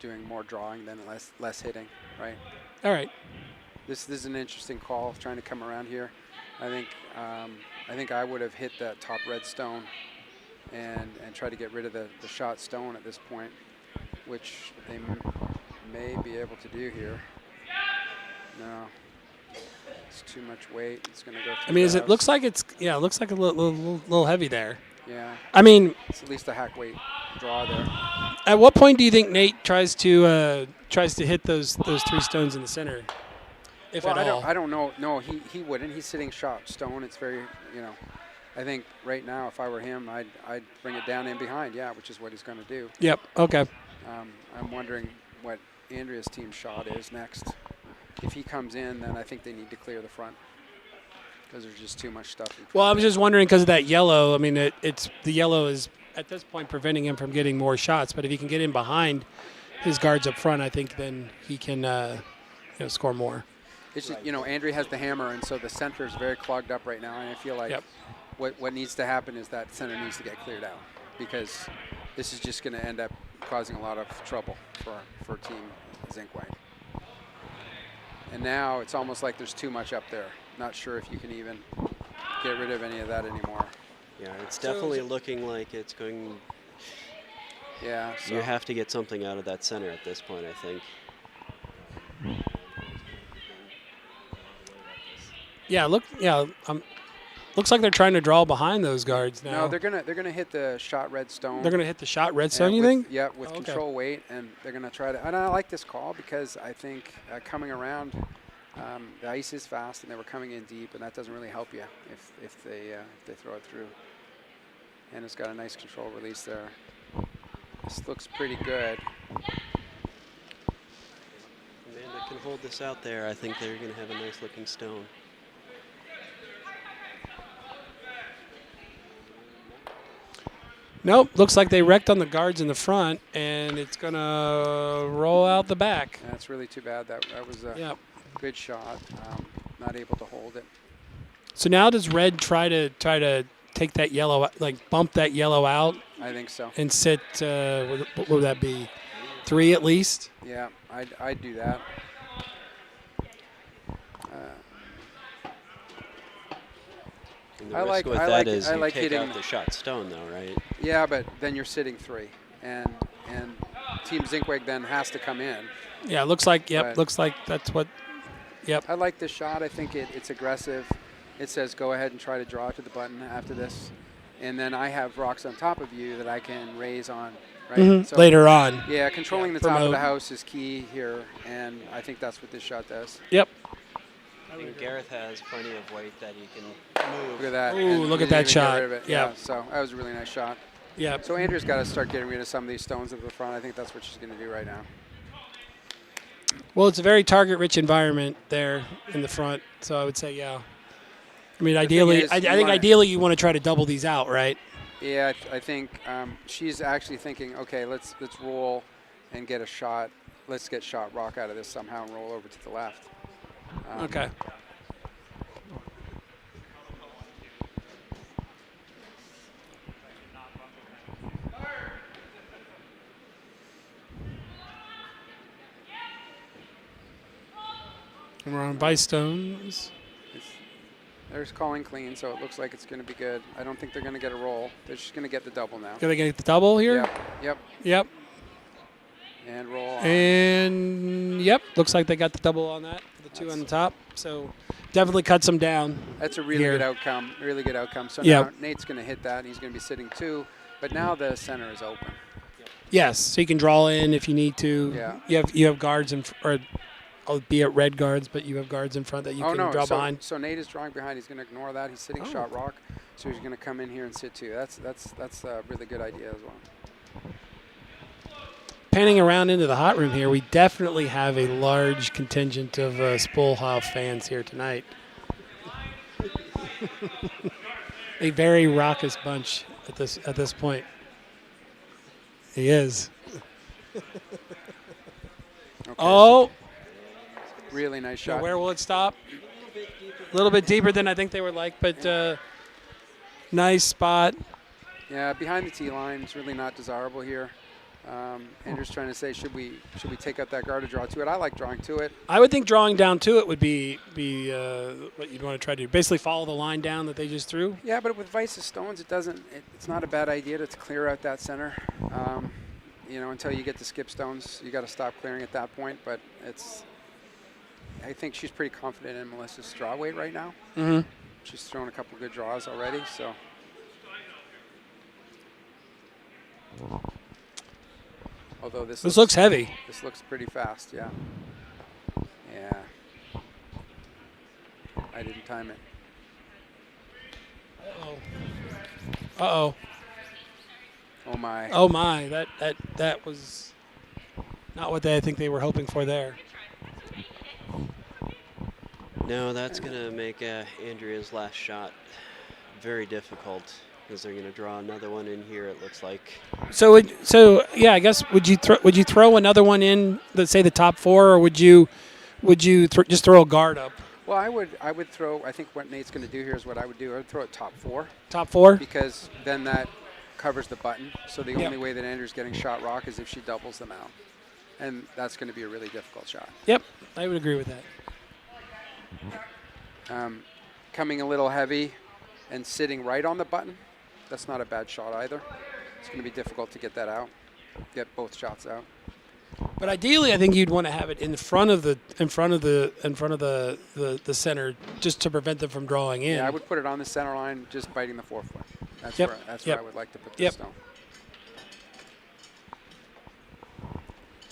doing more drawing than less hitting, right? All right. This is an interesting call, trying to come around here. I think I would have hit that top red stone and try to get rid of the shot stone at this point, which they may be able to do here. No. It's too much weight. It's going to go through. I mean, it looks like it's it looks like a little heavy there. Yeah. I mean, it's at least a hack weight draw there. At what point do you think Nate tries to hit those three stones in the center? If at all. I don't know. No, he wouldn't. He's sitting shot stone. It's very, I think right now if I were him, I'd bring it down in behind. Yeah, which is what he's going to do. Yep. Okay. I'm wondering what Andrea's team shot is next. If he comes in, then I think they need to clear the front because there's just too much stuff. Well, I was just wondering because of that yellow. I mean, it's the yellow is at this point preventing him from getting more shots. But if he can get in behind his guards up front, I think then he can score more. It's just, Andrea has the hammer, and so the center is very clogged up right now. And I feel like what needs to happen is that center needs to get cleared out because this is just going to end up causing a lot of trouble for Team Zinkwag. And now it's almost like there's too much up there. Not sure if you can even get rid of any of that anymore. Yeah, it's definitely looking like it's going. Yeah. So you have to get something out of that center at this point, I think. Yeah. Look. Yeah. looks like they're trying to draw behind those guards now. No, they're gonna hit the shot red stone. They're going to hit the shot redstone, you with, think? Yeah, with Okay. control weight, and they're gonna try to. And I like this call because I think coming around, the ice is fast, and they were coming in deep, and that doesn't really help you if they throw it through. And it's got a nice control release there. This looks pretty good. Amanda can hold this out there. I think they're going to have a nice looking stone. Nope. Looks like they wrecked on the guards in the front, and it's going to roll out the back. That's really too bad. That was a Yep. good shot. Not able to hold it. So now does red try to take that yellow, like bump that yellow out I think so. and sit, what would that be, 3 at least? Yeah, I'd do that. And the I risk like- with I that like- is I you like take hitting- out the shot stone, though, right? Yeah, but then you're sitting 3, and Team Zinkweg then has to come in. Yeah, looks like, yep, But- looks like that's what, yep. I like this shot. I think it's aggressive. It says go ahead and try to draw to the button after this, and then I have rocks on top of you that I can raise on. Right. Mhm, later on. Yeah, controlling the top of promote. the house is key here, and I think that's what this shot does. Yep. I mean, Gareth has plenty of weight that he can move. Look at that. Ooh, and look he at that didn't even get shot. rid of it. Yeah. So that was a really nice shot. Yep. So Andrew's got to start getting rid of some of these stones at the front. I think that's what she's going to do right now. Well, it's a very target-rich environment there in the front, so I would say, yeah. I mean, ideally, is, I you think wanna- ideally you want to try to double these out, right? Yeah, I think she's actually thinking, okay, let's roll and get a shot. Let's get shot rock out of this somehow and roll over to the left. Okay. And we're on Bystones. There's calling clean, so it looks like it's going to be good. I don't think they're going to get a roll. They're just going to get the double now. Are they going to get the double here? Yep. Yep. And roll on. And, yep, looks like they got the double on that, the 2 on the top. So definitely cuts them down. That's a really here. good outcome. Really good outcome. So Yeah. now Nate's going to hit that, and he's going to be sitting 2. But now the center is open. Yes, so you can draw in if you need to. Yeah. You have guards or albeit red guards, but you have guards in front that you can draw behind. So Nate is drawing behind. He's going to ignore that. He's sitting shot rock, so he's going to come in here and sit 2. That's a really good idea as well. Panning around into the hot room here, we definitely have a large contingent of Spoolhoff fans here tonight. A very raucous bunch at this point. He is. Okay, Oh, really nice now shot. where will it stop? A little bit deeper than I think they would like, but nice spot. Yeah, behind the tee line is really not desirable here. Andrew's trying to say, should we take out that guard to draw to it? I like drawing to it. I would think drawing down to it would be what you'd want to try to do. Basically follow the line down that they just threw. Yeah, but with Vice's stones, it's not a bad idea to clear out that center. Until you get to skip stones, you got to stop clearing at that point. But I think she's pretty confident in Melissa's draw weight right now. Mm-hmm. She's thrown a couple good draws already, so. Although this Looks heavy. This looks pretty fast, yeah. Yeah. I didn't time it. Uh-oh. Oh my. Oh my, that was not what I think they were hoping for there. No, that's going to make Andrea's last shot very difficult because they're going to draw another one in here, it looks like. So yeah, I guess would you throw another one in, let's say the top 4, or would you just throw a guard up? Well, I would throw. I think what Nate's going to do here is what I would do. I would throw it top 4. Top 4? Because then that covers the button. So the only way that Andrew's getting shot rock is if she doubles them out, and that's going to be a really difficult shot. Yep, I would agree with that. Coming a little heavy and sitting right on the button, that's not a bad shot either. It's going to be difficult to get that out, get both shots out. But ideally, I think you'd want to have it in front of the center, just to prevent them from drawing in. Yeah, I would put it on the center line, just biting the forefoot. That's Yep. where I would like to put the Yep. stone.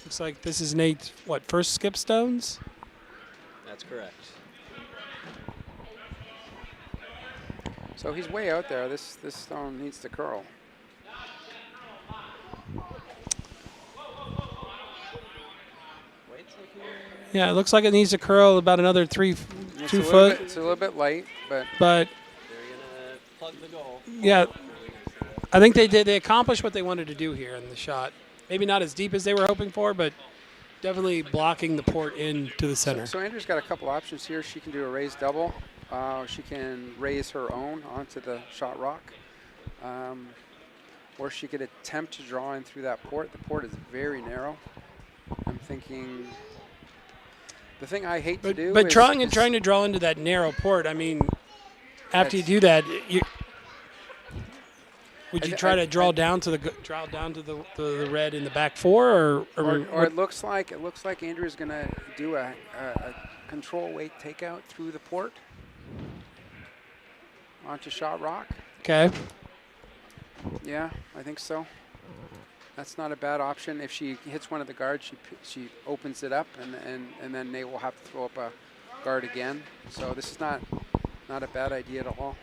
Looks like this is Nate's first skip stones. That's correct. So he's way out there. This stone needs to curl. Yeah, it looks like it needs to curl about another 2 foot. It's a little bit light, but But They're gonna plug the goal. yeah, I think they did. They accomplished what they wanted to do here in the shot. Maybe not as deep as they were hoping for, but definitely blocking the port into the center. so Andrew's got a couple options here. She can do a raised double. She can raise her own onto the shot rock. Or she could attempt to draw in through that port. The port is very narrow. I'm thinking the thing I hate to do But is trying to draw into that narrow port, I mean, after you do that, would you try to draw down to the red in the back four, or it looks like Andrew's going to do a control weight takeout through the port onto shot rock. Okay. Yeah, I think so. That's not a bad option. If she hits one of the guards, she opens it up, and then they will have to throw up a guard again. So this is not a bad idea at all.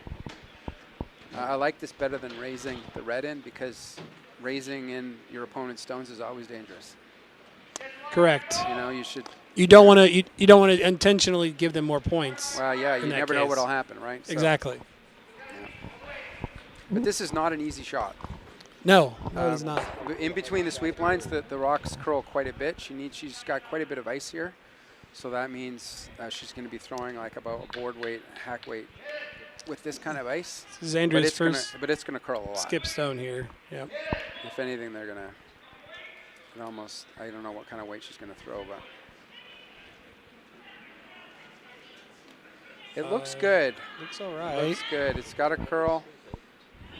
I like this better than raising the red in, because raising in your opponent's stones is always dangerous. Correct. You know, you should. You don't want to intentionally give them more points. Well, yeah, you never know what'll happen, right? So, Exactly. yeah. But this is not an easy shot. No, it's not. In between the sweep lines, the rocks curl quite a bit. She's got quite a bit of ice here, so that means she's going to be throwing like about a board weight, hack weight with this kind of ice. This is Andrew's but it's going to curl a lot. skip stone here. Yep. If anything, they're going to almost. I don't know what kind of weight she's going to throw, but it looks good. Looks all right. It looks good. It's got a curl.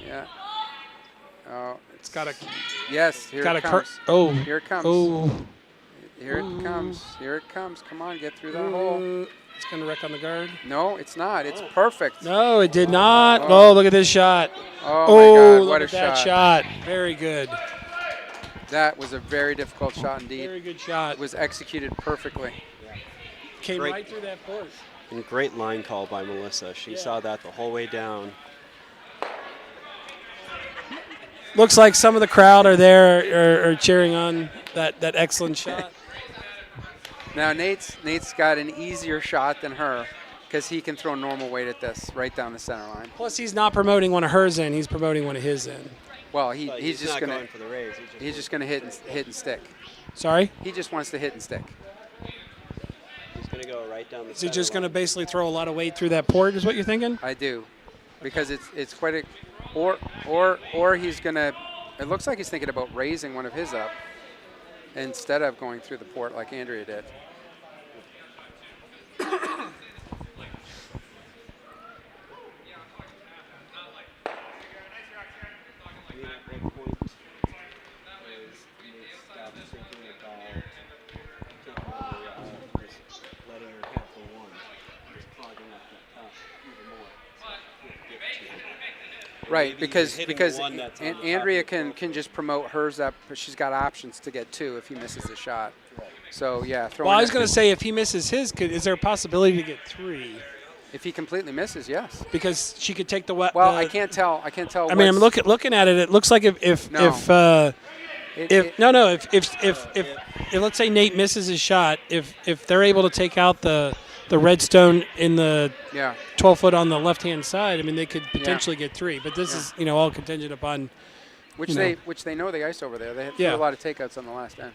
Yeah. Oh, It's got a. yes. Here Got it a comes. Oh. Here it comes. Oh. Here it comes. Here it comes. Come on, get through that hole. It's gonna wreck on the guard. No, it's not. It's perfect. No, it did not. Oh. Oh, look at this shot. Oh, my God, look what at a that shot. Very good. That was a very difficult shot indeed. Very good shot. It was executed perfectly. Came Great. right through that port. And great line call by Melissa. She saw that the whole way down. Looks like some of the crowd are there are cheering on that excellent shot. Now Nate's got an easier shot than her, because he can throw normal weight at this right down the center line. Plus, he's not promoting one of hers in. He's promoting one of his in. Well, But he's just not gonna going for the raise. he's just gonna hit and stick. Sorry? He just wants to hit and stick. He's going to go right down the Is he center just going to line. basically throw a lot of weight through that port, is what you're thinking? I do, because it's quite a, or he's gonna. It looks like he's thinking about raising one of his up instead of going through the port like Andrea did. Right, because Andrea can just promote hers up, but she's got options to get two if he misses a shot. So yeah, Well, I was going to say, if he misses his, is there a possibility to get three? if he completely misses, yes. Because she could take the Well, I can't tell. I can't tell. I mean, I'm looking at it. It looks like if let's say Nate misses his shot, if they're able to take out the redstone in the 12 foot on the left hand side, I mean, they could potentially get three. But this is all contingent upon which they know the ice over there. They threw a lot of takeouts on the last end.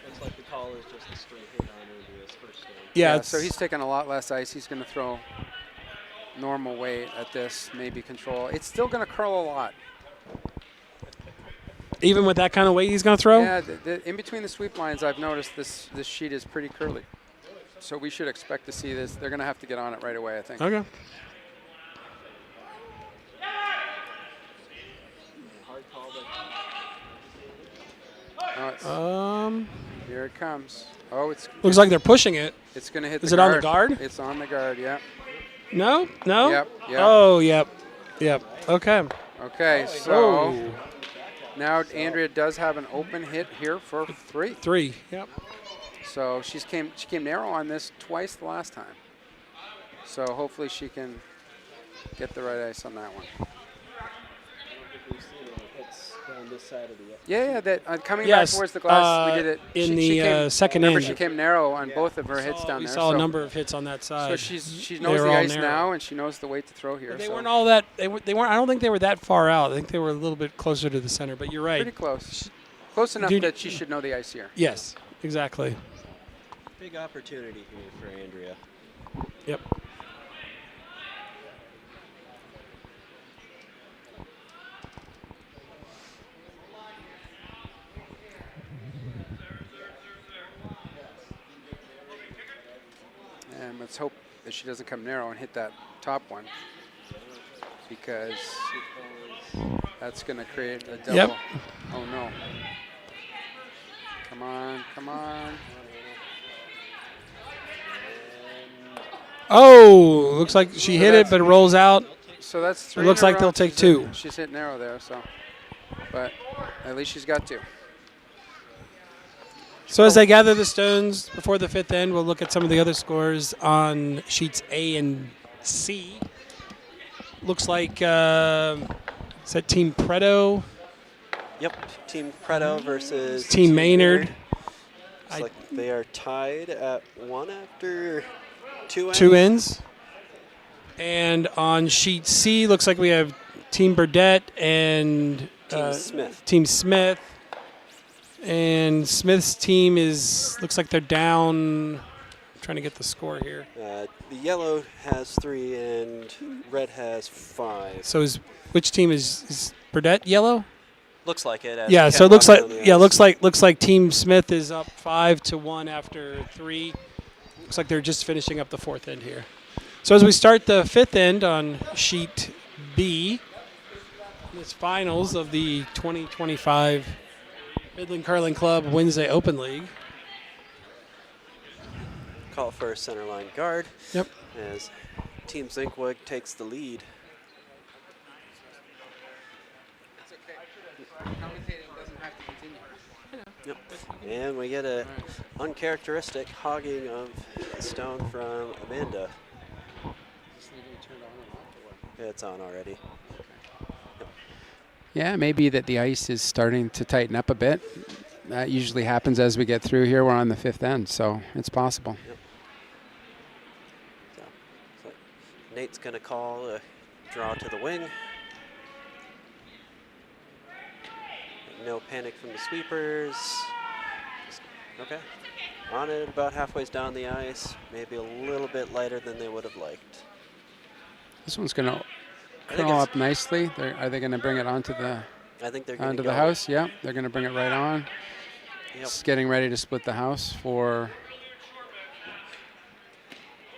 Looks like the call is just a straight hit on Andrea's first stone. Yeah, So he's taking a lot less ice. He's going to throw normal weight at this, maybe control. It's still going to curl a lot. even with that kind of weight he's going to throw. Yeah, in between the sweep lines, I've noticed this sheet is pretty curly. So we should expect to see this. They're going to have to get on it right away, I think. Okay. Here it comes. Oh, Looks like they're pushing it. it's going to hit Is the it guard. on the guard? It's on the guard, yeah. No? No? Yep. Oh, yep. Okay. Okay, so Oh. now Andrea does have an open hit here for 3. 3. Yep. So she came narrow on this twice the last time. So hopefully she can get the right ice on that one. Yeah, that coming back towards the glass, we did it. In she came, the second remember, end. she came narrow on both of her hits down We there. saw so a number of hits on that side. So she knows the ice now, and she knows the weight to throw here. But they so. weren't all that. They weren't. I don't think they were that far out. I think they were a little bit closer to the center. But you're right. Pretty close. Close enough that she should know the ice here. Yes, exactly. Big opportunity here for Andrea. Yep. And let's hope that she doesn't come narrow and hit that top one, because that's going to create a double. Yep. Oh, no. Come on, come on. Oh, looks like she hit it, but it rolls out. So that's 3. It looks in a like row. they'll take 2. She's hit narrow there, so. But at least she's got 2. So as they gather the stones before the 5th end, we'll look at some of the other scores on sheets A and C. Looks like is that Team Preto? Yep, Team Preto versus Team Maynard. Looks like they are tied at 1 after 2 ends. 2 ends. And on sheet C, looks like we have Team Burdett and Team Smith. Team Smith. And Smith's team looks like they're down. I'm trying to get the score here. The yellow has 3 and red has 5. So which team is Burdett yellow? Looks like it. Yeah, so it looks like Team Smith is up 5-1 after 3. Looks like they're just finishing up the 4th end here. So as we start the 5th end on sheet B, it's finals of the 2025 Midland Curling Club Wednesday Open League. Call for a center line guard. Yep. As Team Zinkwig takes the lead. It's okay. Commentating doesn't have to continue. Yep. And we get a uncharacteristic hogging of the stone from Amanda. Yeah, it's on already. Yeah, maybe that the ice is starting to tighten up a bit. That usually happens as we get through here. We're on the 5th end, so it's possible. Yep. So Nate's going to call a draw to the wing. No panic from the sweepers. Okay. On it about halfway down the ice. Maybe a little bit lighter than they would have liked. This one's going to curl up nicely. Are they going to bring it onto the I think they're going onto the house? Yeah, they're going to bring it right on. Yep. It's getting ready to split the house for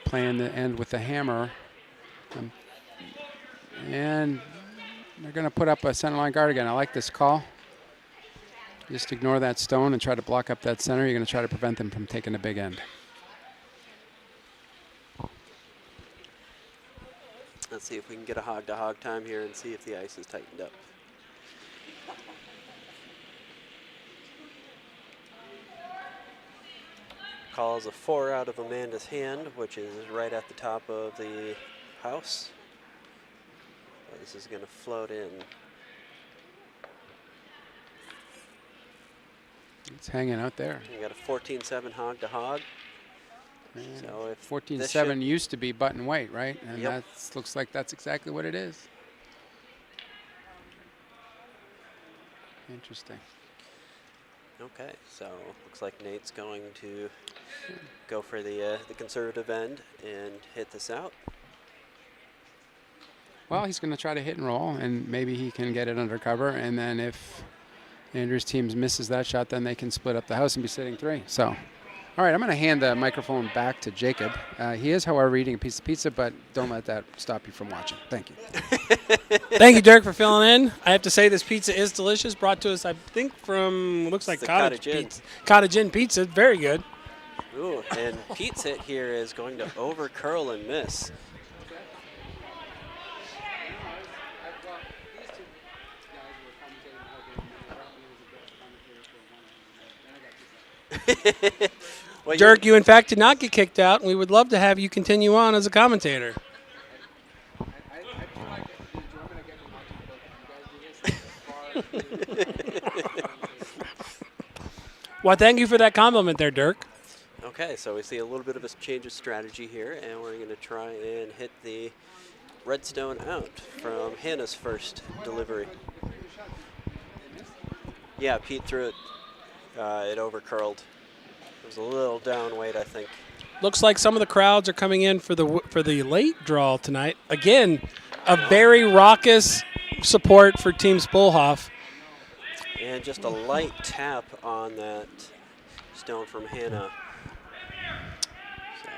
playing the end with the hammer. And they're going to put up a center line guard again. I like this call. Just ignore that stone and try to block up that center. You're going to try to prevent them from taking the big end. Let's see if we can get a hog-to-hog time here and see if the ice is tightened up. Calls a 4 out of Amanda's hand, which is right at the top of the house. This is going to float in. It's hanging out there. You got a 14-7 hog-to-hog. So if 14-7 used to be button weight, right? And Yep. that looks like that's exactly what it is. Interesting. Okay, so looks like Nate's going to go for the conservative end and hit this out. Well, he's going to try to hit and roll, and maybe he can get it under cover. And then if Andrew's team misses that shot, then they can split up the house and be sitting 3. So, All right, I'm going to hand the microphone back to Jacob. He is, however, eating a piece of pizza, but don't let that stop you from watching. Thank you. Thank you, Dirk, for filling in. I have to say this pizza is delicious. Brought to us, I think, from, looks like Cottage Pizza. Cottage Inn Pizza. Very good. Ooh, and Pete's hit here is going to over curl and miss. Well, Dirk, you in fact did not get kicked out, and we would love to have you continue on as a commentator. Well, thank you for that compliment there, Dirk. Okay, so we see a little bit of a change of strategy here, and we're going to try and hit the redstone out from Hannah's first delivery. Yeah, Pete threw it. It over curled. It was a little down weight, I think. Looks like some of the crowds are coming in for the late draw tonight. Again, a very raucous support for Team Spoolhof. And just a light tap on that stone from Hannah. So,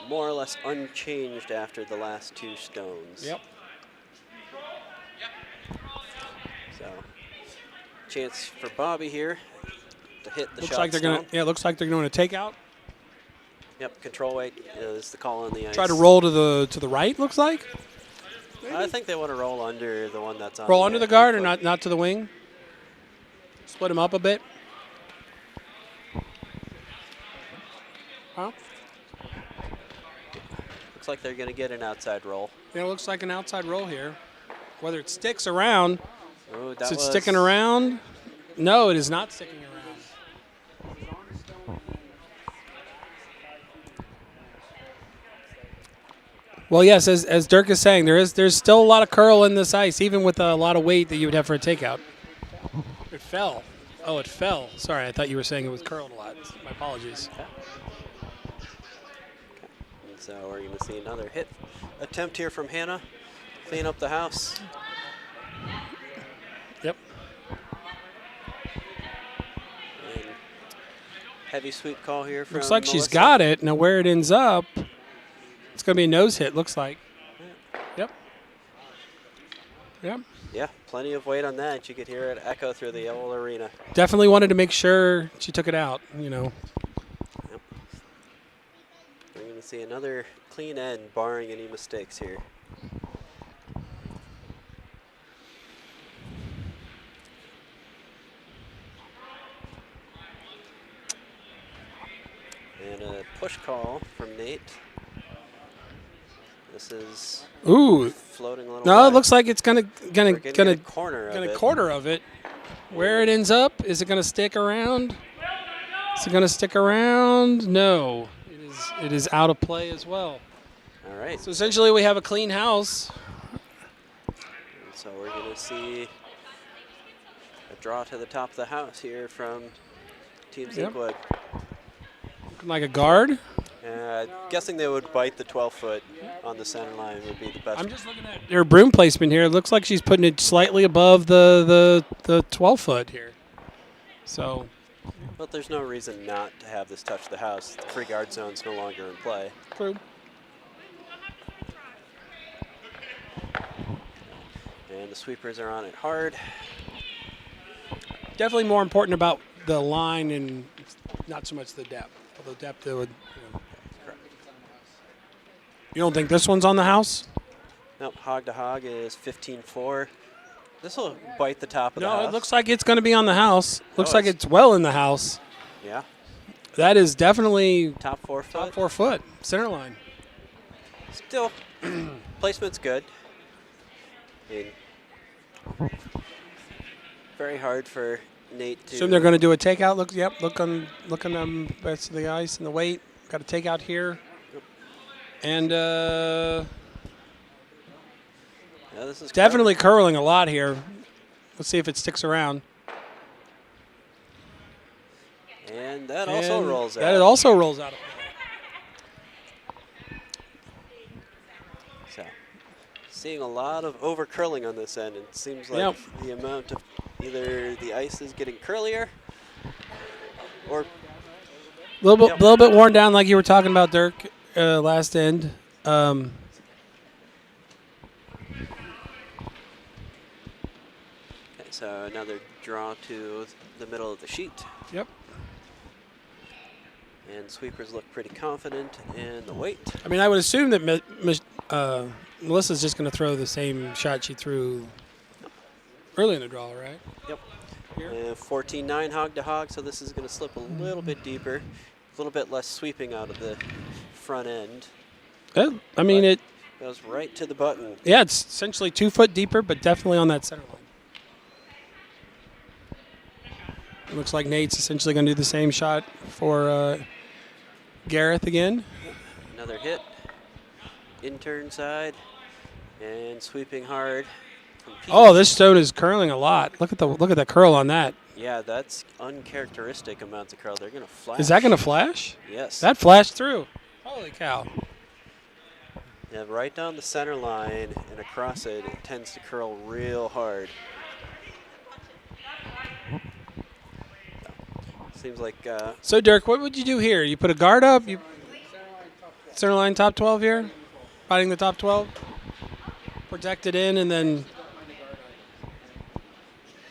more or less unchanged after the last two stones. Yep. So, chance for Bobby here to hit the Looks shot like they're stone. gonna. Yeah, looks like they're going to take out. Yep, control weight is the call on the ice. Try to roll to the right. Looks like. I think they want to roll under the one that's on. Roll under the guard or foot. not to the wing. Split them up a bit. Huh? Looks like they're going to get an outside roll. Yeah, it looks like an outside roll here. Whether it sticks around. Ooh, Is it sticking around? No, it is not sticking around. Well, yes, as Dirk is saying, there's still a lot of curl in this ice, even with a lot of weight that you would have for a takeout. It fell. Oh, it fell. Sorry, I thought you were saying it was curled a lot. My apologies. Okay. And so we're going to see another hit attempt here from Hannah. Clean up the house. Yep. And heavy sweep call here from Looks like she's Melissa. got it. Now where it ends up, it's going to be a nose hit, looks like. Yep. Yep. Yeah, plenty of weight on that. You could hear it echo through the whole arena. Definitely wanted to make sure she took it out, you know. Yep. We're going to see another clean end, barring any mistakes here. And a push call from Nate. This is floating a little. No, it wide. looks like it's gonna a corner of it. Where it ends up, is it gonna stick around? Is it gonna stick around? No, it is out of play as well. All right. So essentially, we have a clean house. And so we're going to see a draw to the top of the house here from Team Zinkwood. Looking like a guard. Guessing they would bite the 12-foot on the center line would be the best. I'm just looking at their broom placement here. It looks like she's putting it slightly above the 12-foot here. So. But there's no reason not to have this touch the house. The free guard zone's no longer in play. True. And the sweepers are on it hard. Definitely more important about the line and not so much the depth. Although depth, it would. You don't think this one's on the house? Nope, hog to hog is 15-4. This will bite the top of the house. No, it looks like it's going to be on the house. Looks like it's well in the house. Yeah. That is definitely top 4 foot. Top 4 foot, center line. Still, placement's good. I mean, very hard for Nate to. Assume they're going to do a takeout. Look on the rest of the ice and the weight. Got a takeout here. And yeah, this is definitely curling a lot here. Let's see if it sticks around. And that also rolls out. That also rolls out. So, seeing a lot of over curling on this end. It seems like the amount of either the ice is getting curlier or little bit worn down, like you were talking about, Dirk, last end. Okay, so another draw to the middle of the sheet. Yep. And sweepers look pretty confident in the weight. I mean, I would assume that Melissa's just going to throw the same shot she threw early in the draw, right? Yep. Here. 14-9 hog to hog, so this is going to slip a little bit deeper, a little bit less sweeping out of the front end. I mean, it goes right to the button. Yeah, it's essentially 2 foot deeper, but definitely on that center line. It looks like Nate's essentially going to do the same shot for Gareth again. Another hit, in-turn side, and sweeping hard. Oh, this stone is curling a lot. Look at the curl on that. Yeah, that's uncharacteristic amounts of curl. They're going to flash. Is that going to flash? Yes. That flashed through. Holy cow. Yeah, right down the center line and across it, it tends to curl real hard. Seems like... So, Dirk, what would you do here? You put a guard up? You center line top 12 here? Fighting the top 12? Protect it in and then...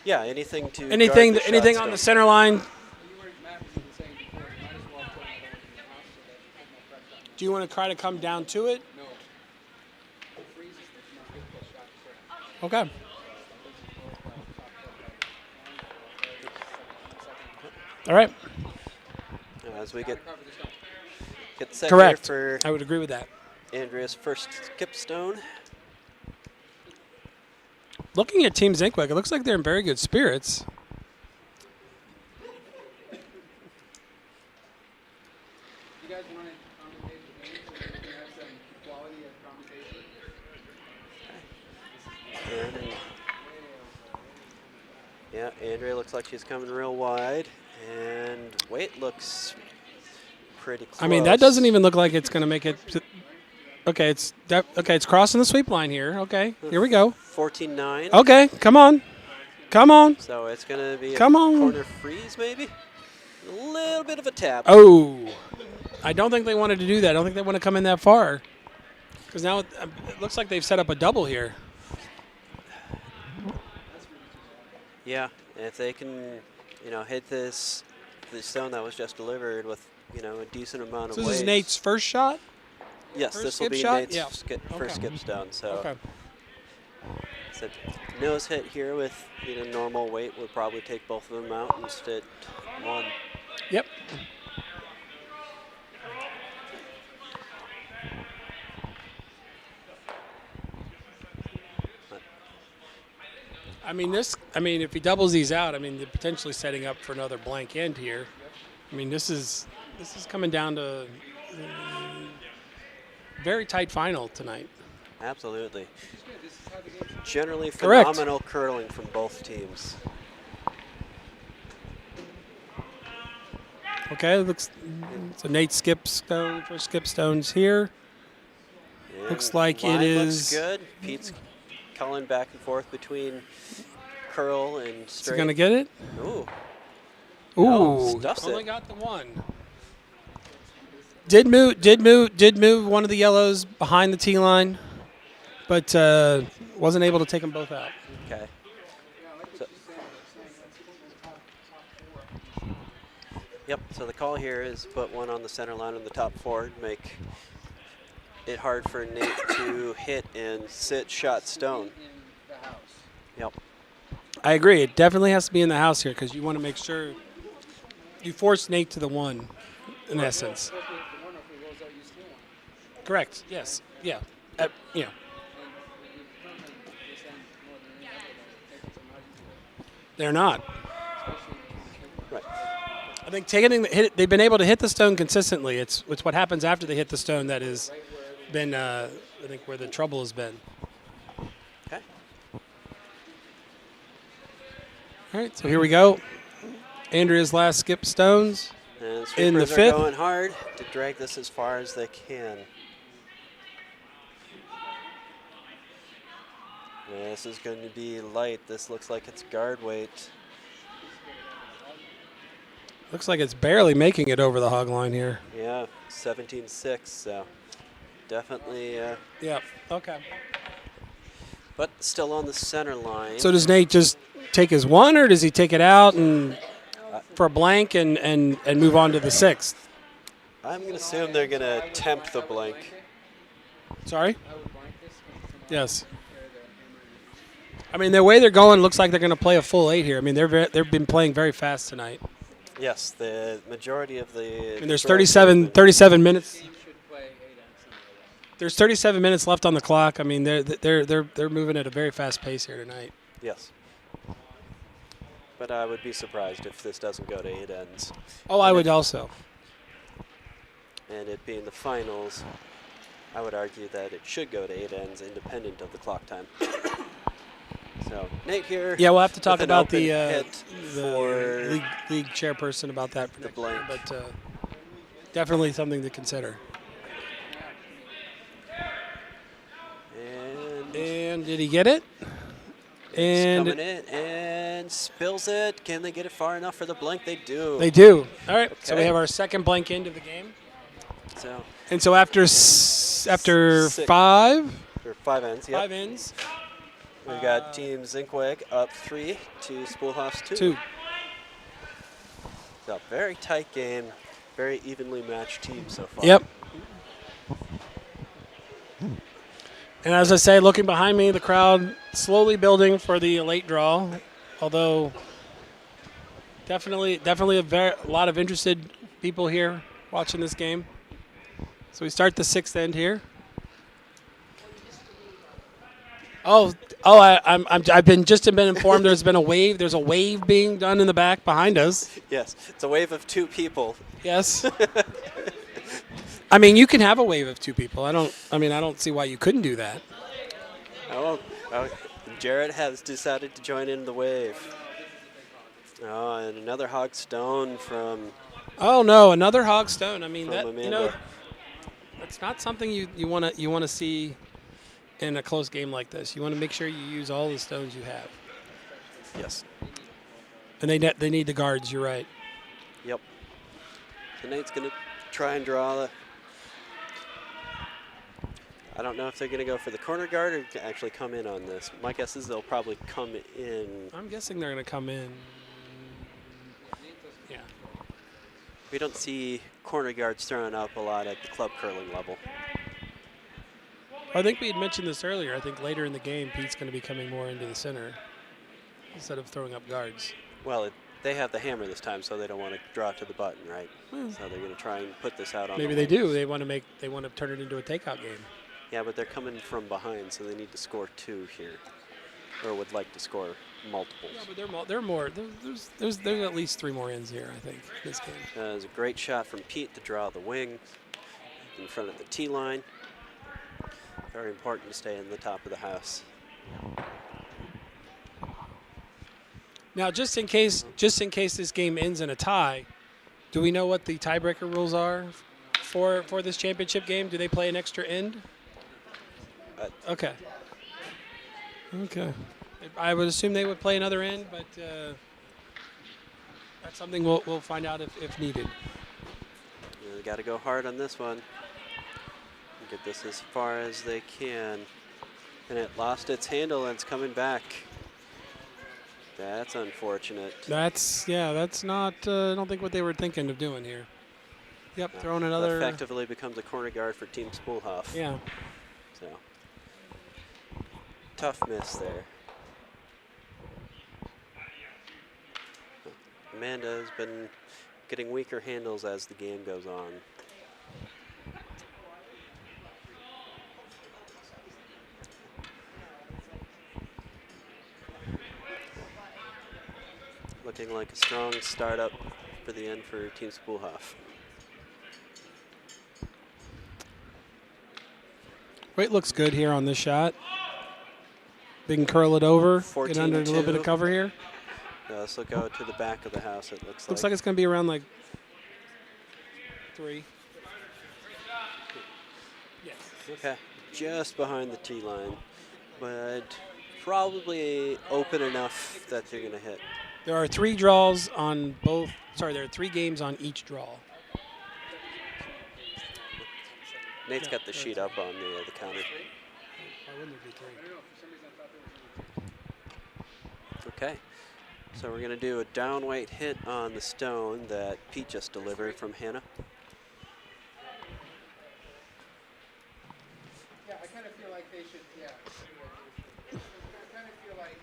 Yeah, anything to anything guard the anything shot on the stone. center line. Do you want to try to come down to it? No. Okay. All right. As we get set Correct. here for I would agree with that. Andrea's first skip stone. Looking at Team Zinkweg, it looks like they're in very good spirits. You guys want to commentate with me so we can have some quality of commentation? Yeah, Andrea looks like she's coming real wide, and weight looks pretty close. I mean, that doesn't even look like it's going to make it. Okay, it's crossing the sweep line here. Okay, here we go. 14-9. Okay, come on. Come on. So it's going to be Come a on. corner freeze, maybe? A little bit of a tap. Oh, I don't think they wanted to do that. I don't think they want to come in that far. Because now it looks like they've set up a double here. Yeah, and if they can, hit the stone that was just delivered with, a decent amount of So weight. this is Nate's first shot? Yes, first this will skip be shot? Nate's Yeah. first skip stone. So Okay. it's a nose hit here with normal weight would probably take both of them out and sit one. Yep. If he doubles these out, they're potentially setting up for another blank end here. This is coming down to very tight final tonight. Absolutely. Generally Correct. phenomenal curling from both teams. Okay, so Nate skips stone, first skip stones here. And Looks like line it looks is. good. Pete's culling back and forth between curl and Is he straight. gonna get it? Ooh. Ooh, No, stuffs only it. got the one. Did move one of the yellows behind the tee line, but wasn't able to take them both out. Okay. So, yep, so the call here is put one on the center line on the top four to make it hard for Nate to hit and sit shot stone. Yep. I agree. It definitely has to be in the house here because you want to make sure you force Nate to the one, in essence. Correct. Yes. Yeah. Yeah. They're not. Right. I think they've been able to hit the stone consistently. It's what happens after they hit the stone that has been, I think, where the trouble has been. Okay. All right, so here we go. Andrea's last skip stones. And In the sweepers are fifth. going hard to drag this as far as they can. This is going to be light. This looks like it's guard weight. Looks like it's barely making it over the hog line here. Yeah, 17-6, so definitely, Yeah. Okay. but still on the center line. So does Nate just take his one, or does he take it out and for a blank and move on to the sixth? I'm going to assume they're going to attempt the blank. Sorry? Yes. I mean, the way they're going looks like they're going to play a full 8 here. I mean, they've been playing very fast tonight. Yes, the majority of the. I mean, there's 37 minutes. There's 37 minutes left on the clock. I mean, they're moving at a very fast pace here tonight. Yes. But I would be surprised if this doesn't go to 8 ends. Oh, I would also. And it being the finals, I would argue that it should go to 8 ends independent of the clock time. So, Nate here. Yeah, we'll have to talk with an about open the hit for league chairperson about that for the next year, blank. but definitely something to consider. And did he get it? And coming in and spills it. Can they get it far enough for the blank? They do. they do. All right, so we Okay. have our second blank end of the game. So, And so after Six. five for 5 ends, yep. ends, We've got Team Zinkweg up 3 to Spoolhoff's 2. 2. So, very tight game. Very evenly matched team so far. Yep. And as I say, looking behind me, the crowd slowly building for the late draw, although definitely a lot of interested people here watching this game. So we start the 6th end here. I've been informed there's been a wave. There's a wave being done in the back behind us. Yes, it's a wave of 2 people. Yes. I mean, you can have a wave of 2 people. I don't see why you couldn't do that. Oh, Jared has decided to join in the wave. Oh, and another hog stone from. Oh no, another hog stone. I mean From that Amanda. that's not something you want to see in a close game like this. You want to make sure you use all the stones you have. Yes. And they need the guards. You're right. Yep. So Nate's going to try and draw the. I don't know if they're going to go for the corner guard or actually come in on this. My guess is they'll probably come in. I'm guessing they're going to come in. Yeah. We don't see corner guards throwing up a lot at the club curling level. I think we had mentioned this earlier. I think later in the game, Pete's going to be coming more into the center instead of throwing up guards. Well, they have the hammer this time, so they don't want to draw to the button, right? Well, So they're going to try and put this out on. maybe the they wings. do. They want to turn it into a takeout game. Yeah, but they're coming from behind, so they need to score 2 here, or would like to score multiples. Yeah, but they're more. There's at least 3 more ends here. I think this game. It was a great shot from Pete to draw the wing in front of the tee line. Very important to stay in the top of the house. Now, just in case this game ends in a tie, do we know what the tiebreaker rules are for this championship game? Do they play an extra end? Okay. Okay. I would assume they would play another end, but that's something we'll find out if needed. They got to go hard on this one. Get this as far as they can. And it lost its handle and it's coming back. That's unfortunate. That's not, I don't think what they were thinking of doing here. Yep, throwing another. Effectively becomes a corner guard for Team Spoolhoff. Yeah. So, tough miss there. Amanda has been getting weaker handles as the game goes on. Looking like a strong startup for the end for Team Spoolhoff. Weight looks good here on this shot. They can curl it over, get 14-2. under a little bit of cover here. This will go to the back of the house, it looks like. Looks like it's going to be around like 3. Yes. Okay, just behind the tee line, but probably open enough that you're going to hit. There are 3 draws on both. Sorry, there are 3 games on each draw. Nate's got the sheet up on the counter. Why wouldn't there be 3? Okay. So we're going to do a down weight hit on the stone that Pete just delivered from Hannah. Yeah, I kind of feel like they should, I kind of feel like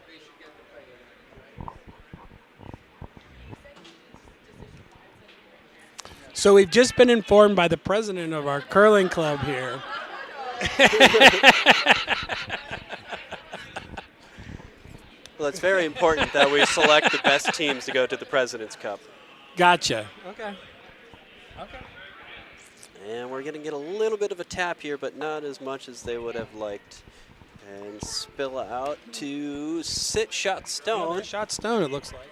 they should get the play. So we've just been informed by the president of our curling club here. Well, it's very important that we select the best teams to go to the President's Cup. Gotcha. Okay. And we're going to get a little bit of a tap here, but not as much as they would have liked. And spill out to sit shot stone. Shot stone, it looks like.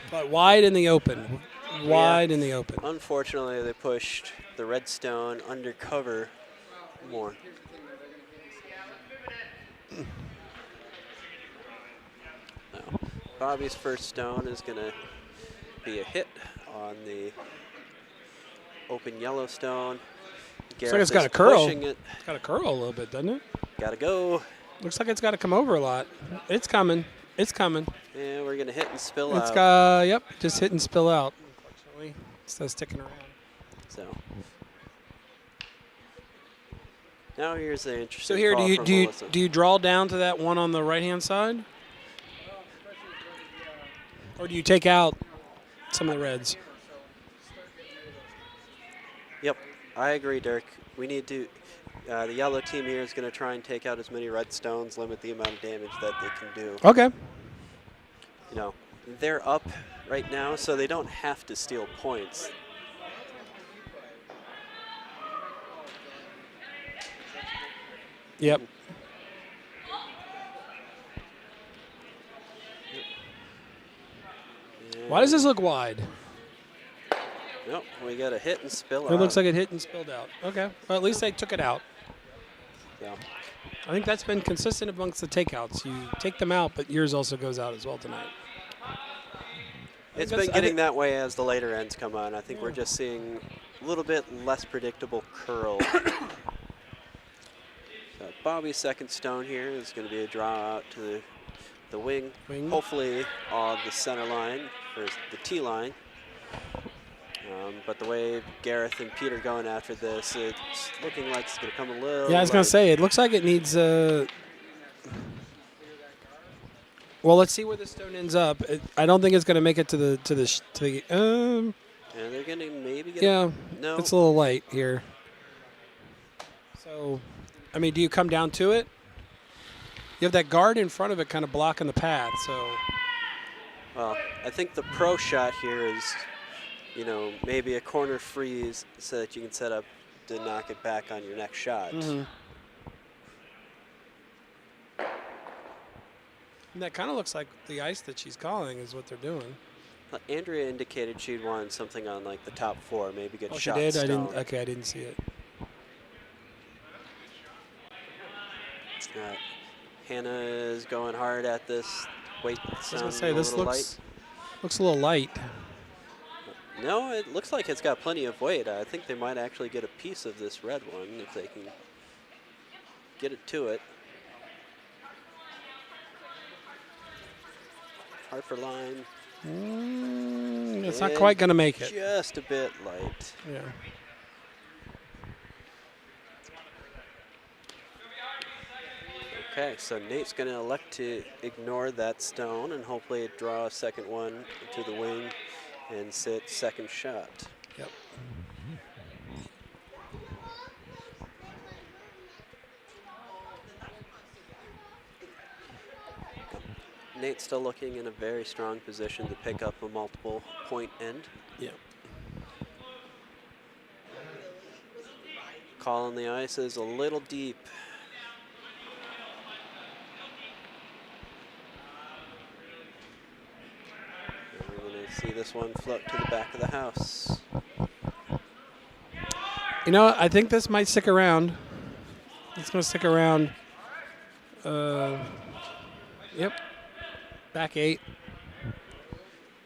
But wide in the open. Wide in the open. Unfortunately, they pushed the red stone undercover more. Now, Bobby's first stone is going to be a hit on the open yellow stone. Looks like it's got a curl. It. It's got a curl a little bit, doesn't it? Gotta go. Looks like it's got to come over a lot. It's coming. It's coming. And we're going to hit and spill It's out. got, yep, just hit and spill out. Unfortunately, instead of sticking around. So now here's the interesting. So here, call from Melissa. do you draw down to that one on the right hand side, or do you take out some of the reds? Yep, I agree, Dirk. We need to. The yellow team here is going to try and take out as many red stones, limit the amount of damage that they can do. Okay. You know, they're up right now, so they don't have to steal points. Yep. Why does this look wide? Nope, we got a hit and spill out. It looks like it hit and spilled out. Okay. Well, at least they took it out. So, I think that's been consistent amongst the takeouts. You take them out, but yours also goes out as well tonight. it's been getting that way as the later ends come on. I think we're just seeing a little bit less predictable curl. So Bobby's second stone here is going to be a draw out to the wing. Hopefully on the center line, or the T line. But the way Gareth and Pete are going after this, it's looking like it's going to come a little. Yeah, I was going to say, it looks like it needs well, let's see where the stone ends up. I don't think it's going to make it to the and they're going to maybe get. Yeah, no, it's a little light here. So, I mean, do you come down to it? You have that guard in front of it, kind of blocking the path. So, well, I think the pro shot here is, you know, maybe a corner freeze so that you can set up to knock it back on your next shot. mm-hmm. And that kind of looks like the ice that she's calling is what they're doing. Andrea indicated she'd wanted something on like the top 4, maybe get Oh, she shot did? stone. I didn't. Okay, I didn't see it. Hannah is going hard at this. Weight I was sound gonna say a this little looks a little light. No, it looks like it's got plenty of weight. I think they might actually get a piece of this red one if they can get it to it. Harper line. It's not quite going to make it. Just a bit light. Yeah. Okay, so Nate's going to elect to ignore that stone and hopefully draw a second one to the wing and sit second shot. Yep. Nate's still looking in a very strong position to pick up a multiple point end. Yeah. Call on the ice is a little deep. And we're going to see this one float to the back of the house. You know, I think this might stick around. It's going to stick around. Yep. Back 8.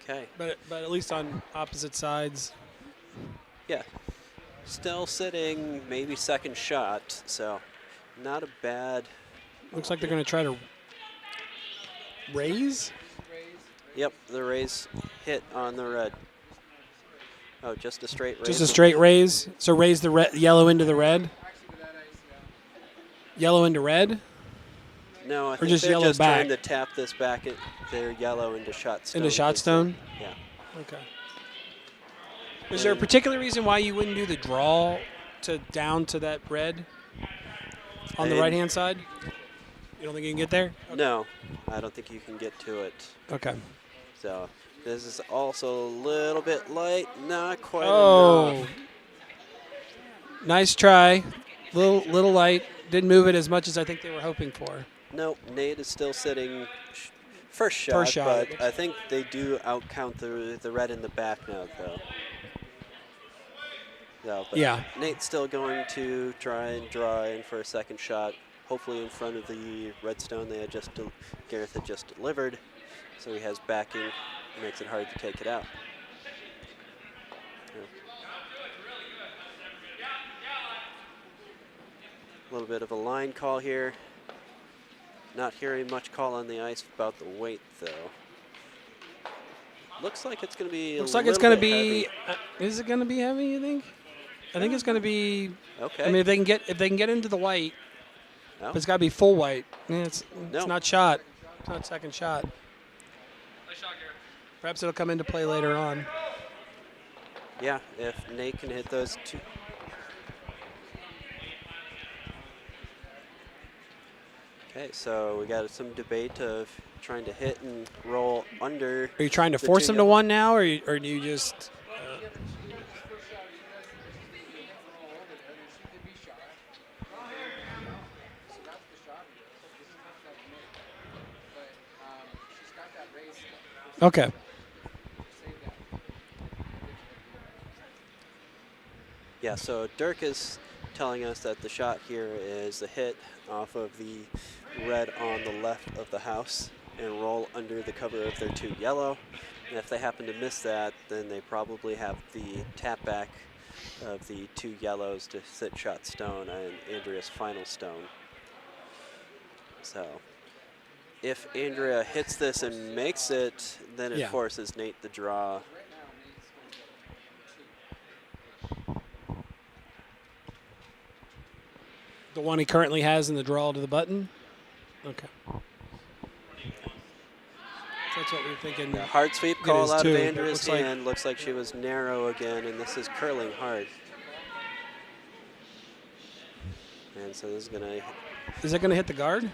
Okay. But at least on opposite sides. Yeah. Still sitting, maybe second shot, so not a bad. Looks like they're going to try to raise. Yep, the raise hit on the red. Oh, just a straight raise. Just a straight raise. So raise the red, yellow into the red. Yellow into red. No, I think just they're yellow just back? trying to tap this back at their yellow into shot stone. Into shot stone. Yeah. Okay. Is there a particular reason why you wouldn't do the draw to down to that red on the And- right-hand side? You don't think you can get there? No, I don't think you can get to it. Okay. So this is also a little bit light, not quite Oh. enough. Nice try. Little light. Didn't move it as much as I think they were hoping for. Nope, Nate is still sitting first shot, First shot. but I think they do outcount the red in the back now, though. No, but Yeah. Nate's still going to try and draw in for a second shot, hopefully in front of the red stone they had Gareth had just delivered, so he has backing. It makes it hard to take it out. A little bit of a line call here. Not hearing much call on the ice about the weight, though. Looks like it's going to be. Looks like it's going to be. Is it going to be heavy? You think? I think it's going to be. Okay. I mean, if they can get into the white, No. but it's got to be full white. Yeah, it's No. not shot. It's not second shot. Perhaps it'll come into play later on. Yeah, if Nate can hit those two. Okay, so we got some debate of trying to hit and roll under. Are you trying to the force two them to yellow. one now, or do you just? Okay. Yeah, so Dirk is telling us that the shot here is a hit off of the red on the left of the house and roll under the cover of their two yellow. And if they happen to miss that, then they probably have the tap back of the two yellows to sit shot stone and Andrea's final stone. So if Andrea hits this and makes it, then it Yeah. forces Nate the draw. The one he currently has in the draw to the button? Okay. That's what we were thinking. The hard sweep It call is out too, of but it Andrea's looks like- hand. Looks like she was narrow again, and this is curling hard. And so this is going to, Is it going to hit the guard?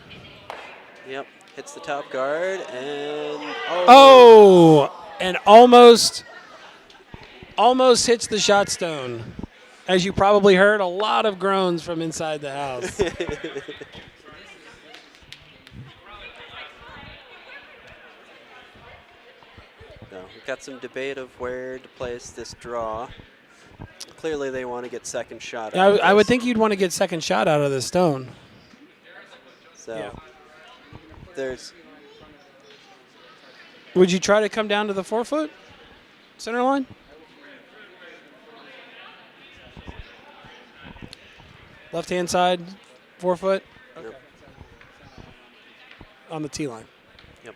yep, hits the top guard, and Oh, and almost hits the shot stone. As you probably heard, a lot of groans from inside the house. No, we've got some debate of where to place this draw. Clearly, they want to get second shot. out of I would this. think you'd want to get second shot out of the stone. So Yeah. there's, Would you try to come down to the 4-foot center line? Left-hand side, 4-foot. Yep. On the T line. Yep.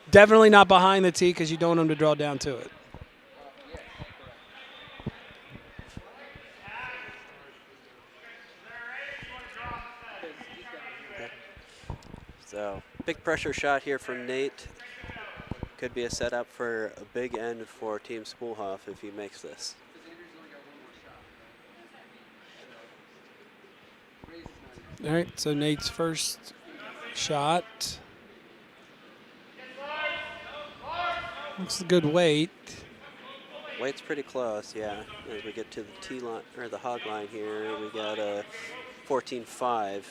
Definitely not behind the T because you don't want them to draw down to it. So big pressure shot here from Nate. Could be a setup for a big end for Team Spoolhoff if he makes this. All right, so Nate's first shot. Looks a good weight. Weight's pretty close, yeah. As we get to the T line or the hog line here, we got a 14.5.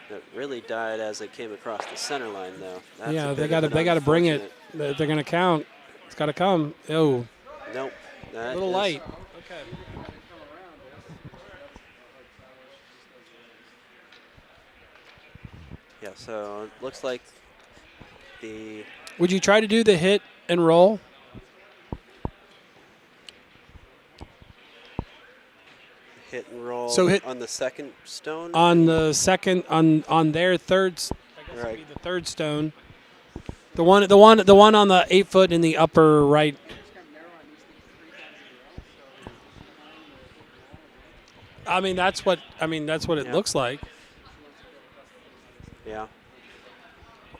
That really died as it came across the center line, though. That's Yeah, a they bit got of to an bring it. unfortunate- They're going to count. It's got to come. Oh, Nope. a That little is- light. Okay. Yeah, so it looks like the Would you try to do the hit and roll? hit and roll So hit on the second stone? on the second on their third. I guess Right. it'd be the third stone. The one on the 8 foot in the upper right. I mean that's what it Yeah. looks like. Yeah.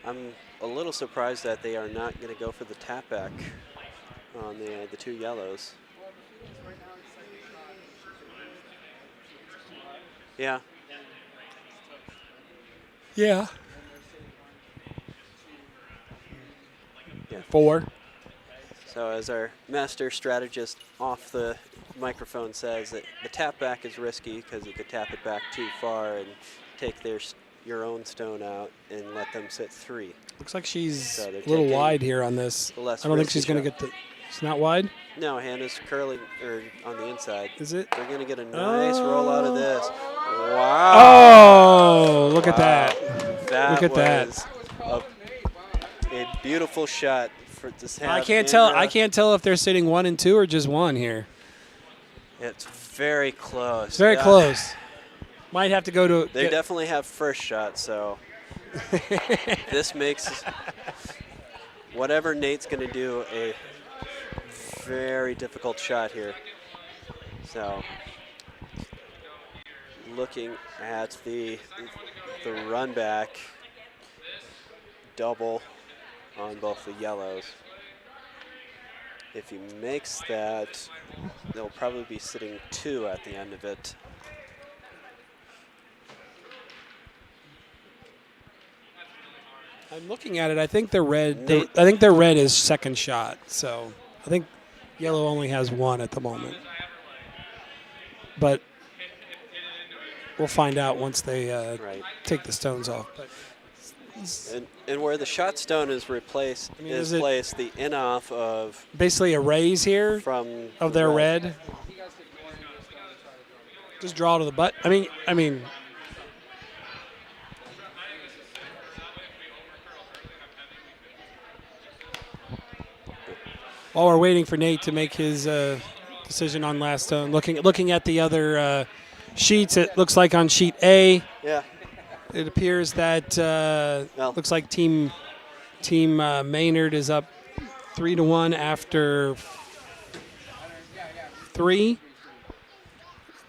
I'm a little surprised that they are not going to go for the tap back on the two yellows. Yeah. Yeah. Yeah. 4. So as our master strategist off the microphone says, that the tap back is risky because you could tap it back too far and take your own stone out and let them sit 3. Looks like she's So a they're little taking wide here on this. the less I don't think risky she's going to shot. get the. It's not wide, No, Hannah's curling on the inside. is it? They're going to get a nice roll out of this. Wow. Oh, look at Wow. that. That Look at that. was a beautiful shot for this half. I can't tell if they're sitting 1 and 2 or just 1 here. It's very close. It's very Yeah. close. Might have to go to. They definitely have first shot, so this makes whatever Nate's going to do a very difficult shot here. So looking at the run back double on both the yellows. If he makes that, they'll probably be sitting 2 at the end of it. I'm looking at it. I think they're red. Nate- I think their red is second shot. So I think yellow only has 1 at the moment. But we'll find out once they Right. take the stones off. But And where the shot stone is placed, the in-off of basically a raise here from of their red. Just draw to the butt. I mean. While we're waiting for Nate to make his decision on last stone, looking at the other sheets, it looks like on sheet A, Yeah. it appears that looks like team Maynard is up 3-1 after 3.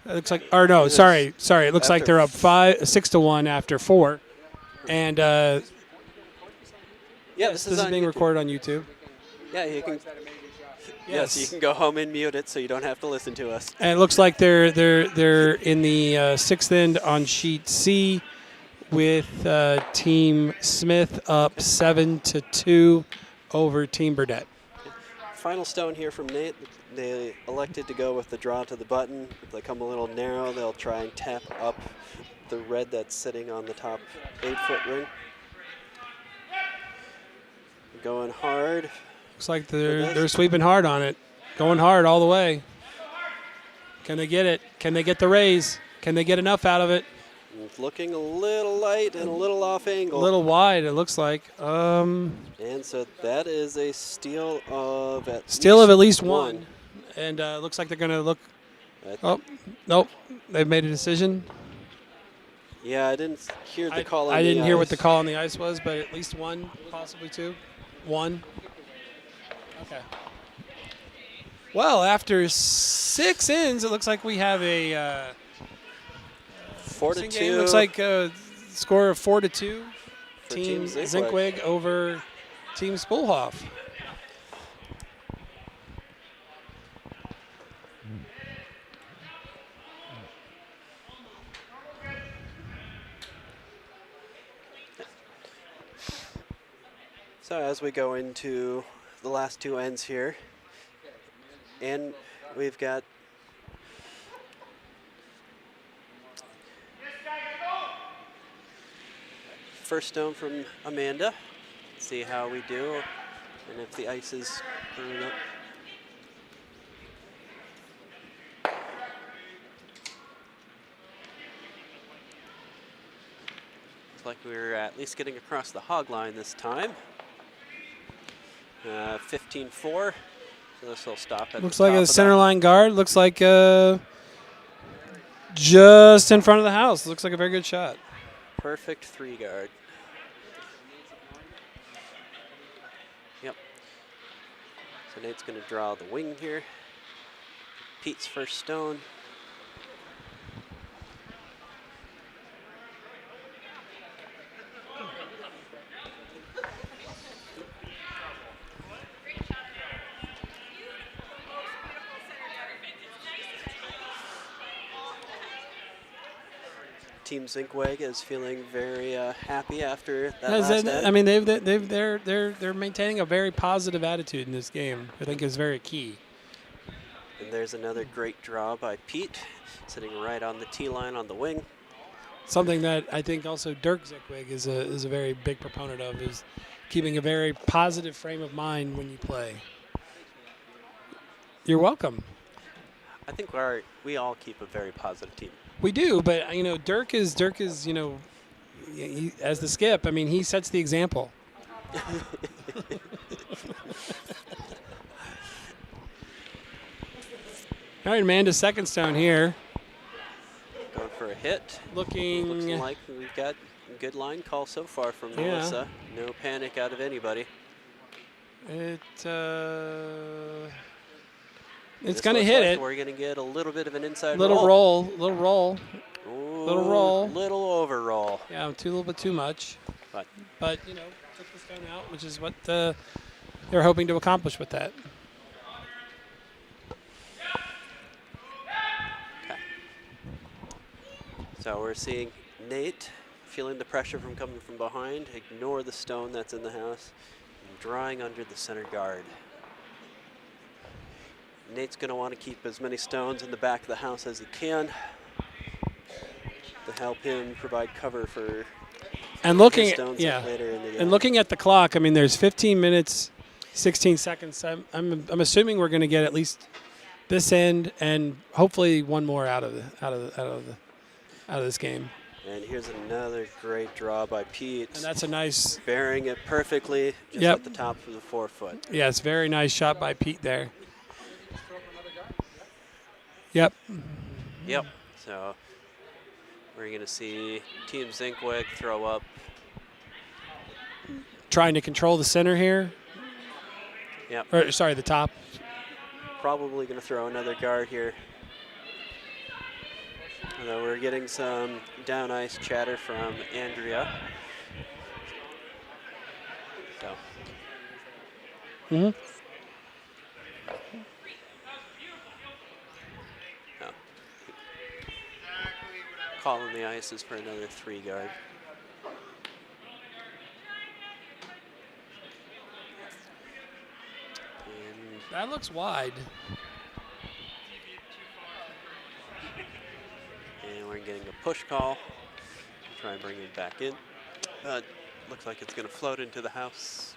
It looks like, or no, sorry. It looks like they're up 6-1 after 4, and Yeah, this is on being YouTube. recorded on YouTube. Yeah, you can. Yes, you can go home and mute it so you don't have to listen to us. And it looks like they're in the 6th end on sheet C, with Team Smith up 7-2 over Team Burdett. Final stone here from Nate. They elected to go with the draw to the button. If they come a little narrow, they'll try and tap up the red that's sitting on the top 8-foot ring. Going hard. Looks like they're sweeping hard on it, going hard all the way. Can they get it? Can they get the raise? Can they get enough out of it? It's looking a little light and a little off angle. A little wide, it looks like. And so that is a steal of at least one. And looks like they're going to look. Oh, nope. They've made a decision. Yeah, I didn't hear the call on the ice. I didn't hear what the call on the ice was, but at least 1, possibly 2. 1. Okay. Well, after 6 ends, it looks like we have a 4-2. Looks like a score of 4-2. For Team Team Zinkweg over Team Spoolhoff. So as we go into the last 2 ends here, and we've got first stone from Amanda. See how we do, and if the ice is burning up. Looked like we were at least getting across the hog line this time. 15-4. So this will stop at Looks the like top a of center that. line guard. Looks like just in front of the house. Looks like a very good shot. Perfect 3-guard. Yep. So Nate's going to draw the wing here. Pete's first stone. Team Zinkweg is feeling very happy after that last end. I mean, they're maintaining a very positive attitude in this game. I think is very key. And there's another great draw by Pete, sitting right on the tee line on the wing. Something that I think also Dirk Zinkweg is a very big proponent of is keeping a very positive frame of mind when you play. You're welcome. I think we all keep a very positive team. We do, but Dirk is as the skip. I mean, he sets the example. All right, Amanda, second stone here. Going for a hit. Looks Looking. like we've got a good line call so far from Melissa. No panic out of anybody. It's This going to looks hit like it. We're going to get a little bit of an inside Little roll. Ooh, little roll. Little overroll. Yeah, a little bit too much. But But, took the stone out, which is what they're hoping to accomplish with that. okay. So we're seeing Nate feeling the pressure from coming from behind, ignore the stone that's in the house, and drawing under the center guard. Nate's going to want to keep as many stones in the back of the house as he can to help him provide cover for And looking stones later in the game. And looking at the clock, I mean, there's 15 minutes, 16 seconds. I'm assuming we're going to get at least this end and hopefully one more out of this game. And here's another great draw by Pete. And that's a nice. Bearing it perfectly just Yep. at the top of the 4-foot. Yeah, it's very nice shot by Pete there. Yep. Yep. So we're going to see Team Zinkweg throw up. Trying to control the center here. Yep. Or, sorry, the top. Probably going to throw another guard here. Although we're getting some down ice chatter from Andrea. So. Mm-hmm. No. Calling the ice is for another 3-guard. And That looks wide. we're getting a push call. Try and bring it back in. But looks like it's going to float into the house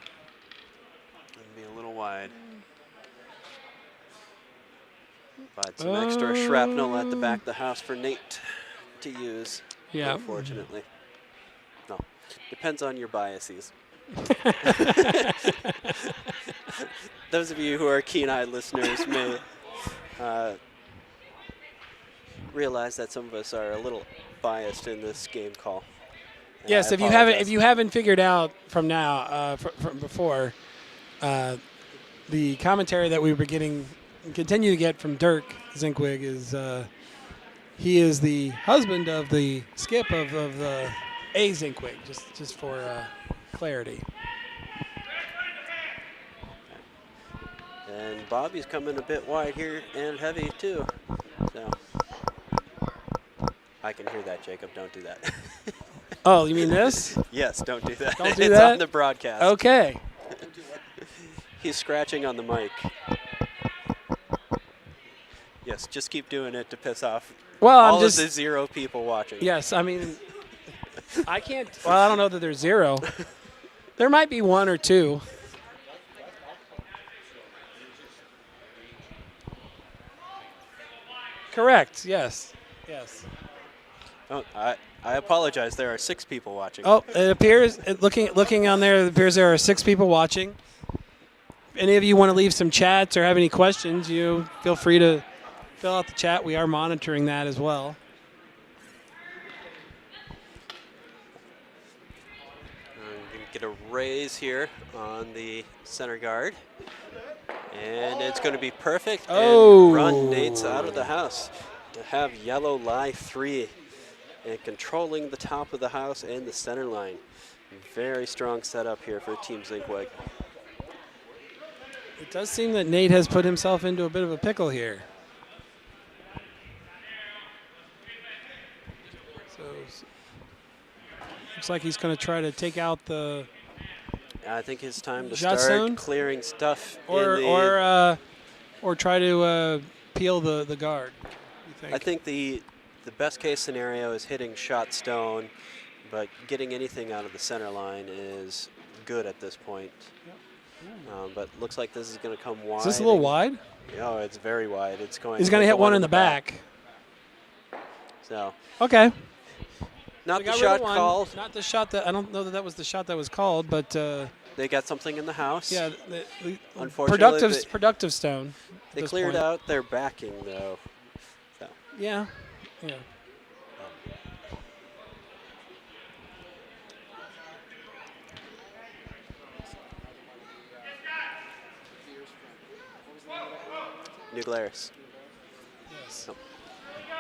and be a little wide. But some extra shrapnel at the back of the house for Nate to use, Yeah. unfortunately. No, depends on your biases. Those of you who are keen-eyed listeners may realize that some of us are a little biased in this game call. And Yes, I if apologize. you haven't figured out from now from before, the commentary that we were getting and continue to get from Dirk Zinkweg is he is the husband of the skip of the A Zinkweg, just for clarity. And Bobby's coming a bit wide here and heavy too. So I can hear that, Jacob. Don't do that. Oh, you mean this? Yes, don't do that. Don't do it's that? on the broadcast. Okay. He's scratching on the mic. Yes, just keep doing it to piss off Well, all I'm just of the 0 people watching. Yes, I mean, I can't. Well, I don't know that there's 0. There might be 1 or 2. Correct. Yes. Yes. Oh, I apologize. There are 6 people watching. Oh, it appears, looking on there, it appears there are 6 people watching. If any of you want to leave some chats or have any questions, you feel free to fill out the chat. We are monitoring that as well. I'm going to get a raise here on the center guard. And it's going to be perfect. Oh. And run Nate's out of the house to have yellow lie 3 and controlling the top of the house and the center line. Very strong setup here for Team Zinkweg. It does seem that Nate has put himself into a bit of a pickle here. So looks like he's going to try to take out the I think it's time to shot start zone? clearing stuff or try to peel the guard. You think? I think the best case scenario is hitting shot stone, but getting anything out of the center line is good at this point. Yep. But looks like this is going to come wide. Is this a little wide? Oh, it's very wide. It's going. He's going to hit one in the back. So. Okay. Not the shot called. Not the shot that I don't know that was the shot that was called, but they got something in the house. Yeah, unfortunately, productive stone. They cleared out their backing though. So. Yeah. New Glarus. Yes. Oh.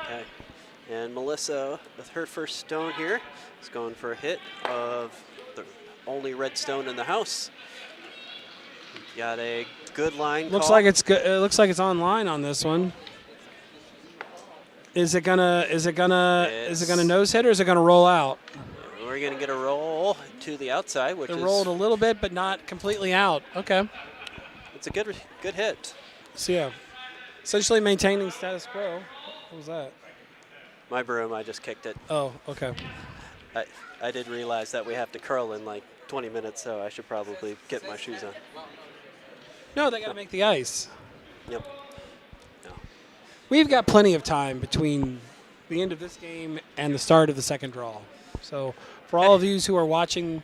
Okay. And Melissa, with her first stone here, is going for a hit of the only red stone in the house. Got a good line. Looks call. like it's good. It looks like it's online on this one. Is it gonna nose hit or is it gonna roll out? We're gonna get a roll to the outside, which it is rolled a little bit, but not completely out. Okay. It's a good hit. So yeah, essentially maintaining status quo. What was that? My broom, I just kicked it. Oh, okay. I did realize that we have to curl in like 20 minutes, so I should probably get my shoes on. No, they got to make the ice. Yep. No. We've got plenty of time between the end of this game and the start of the second draw. So for all of you who are watching,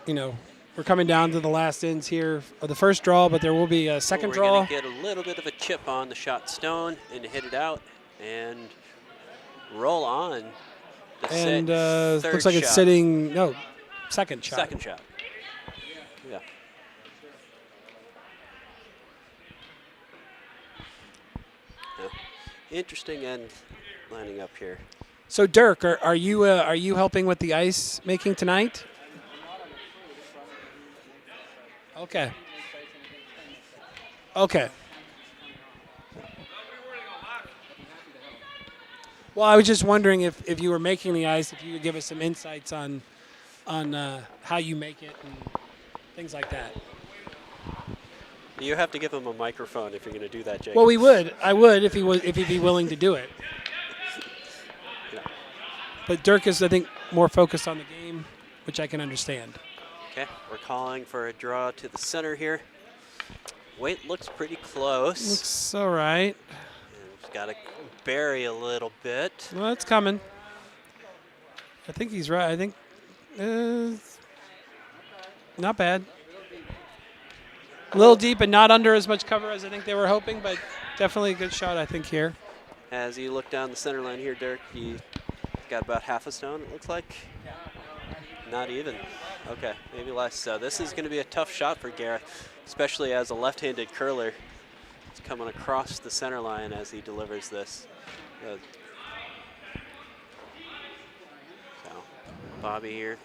we're coming down to the last ends here of the first draw, but there will be a second draw. We're going to get a little bit of a chip on the shot stone and hit it out and roll on. And looks like it's sitting, second shot. Second shot. Yeah. Interesting end lining up here. So Dirk, are you helping with the ice making tonight? Okay. Well, I was just wondering if you were making the ice, if you could give us some insights on how you make it and things like that. You have to give him a microphone if you're going to do that, Jake. Well, I would if he'd be willing to do it. Yeah. But Dirk is, I think, more focused on the game, which I can understand. Okay, we're calling for a draw to the center here. Weight looks pretty close. Looks all right. He's got to bury a little bit. Well, it's coming. I think he's right. I think not bad. A little deep and not under as much cover as I think they were hoping, but definitely a good shot, I think, here. As you look down the center line here, Dirk, you got about half a stone, it looks like. Not even. Okay, maybe less. So this is going to be a tough shot for Gareth, especially as a left-handed curler. He's coming across the center line as he delivers this. So Bobby here,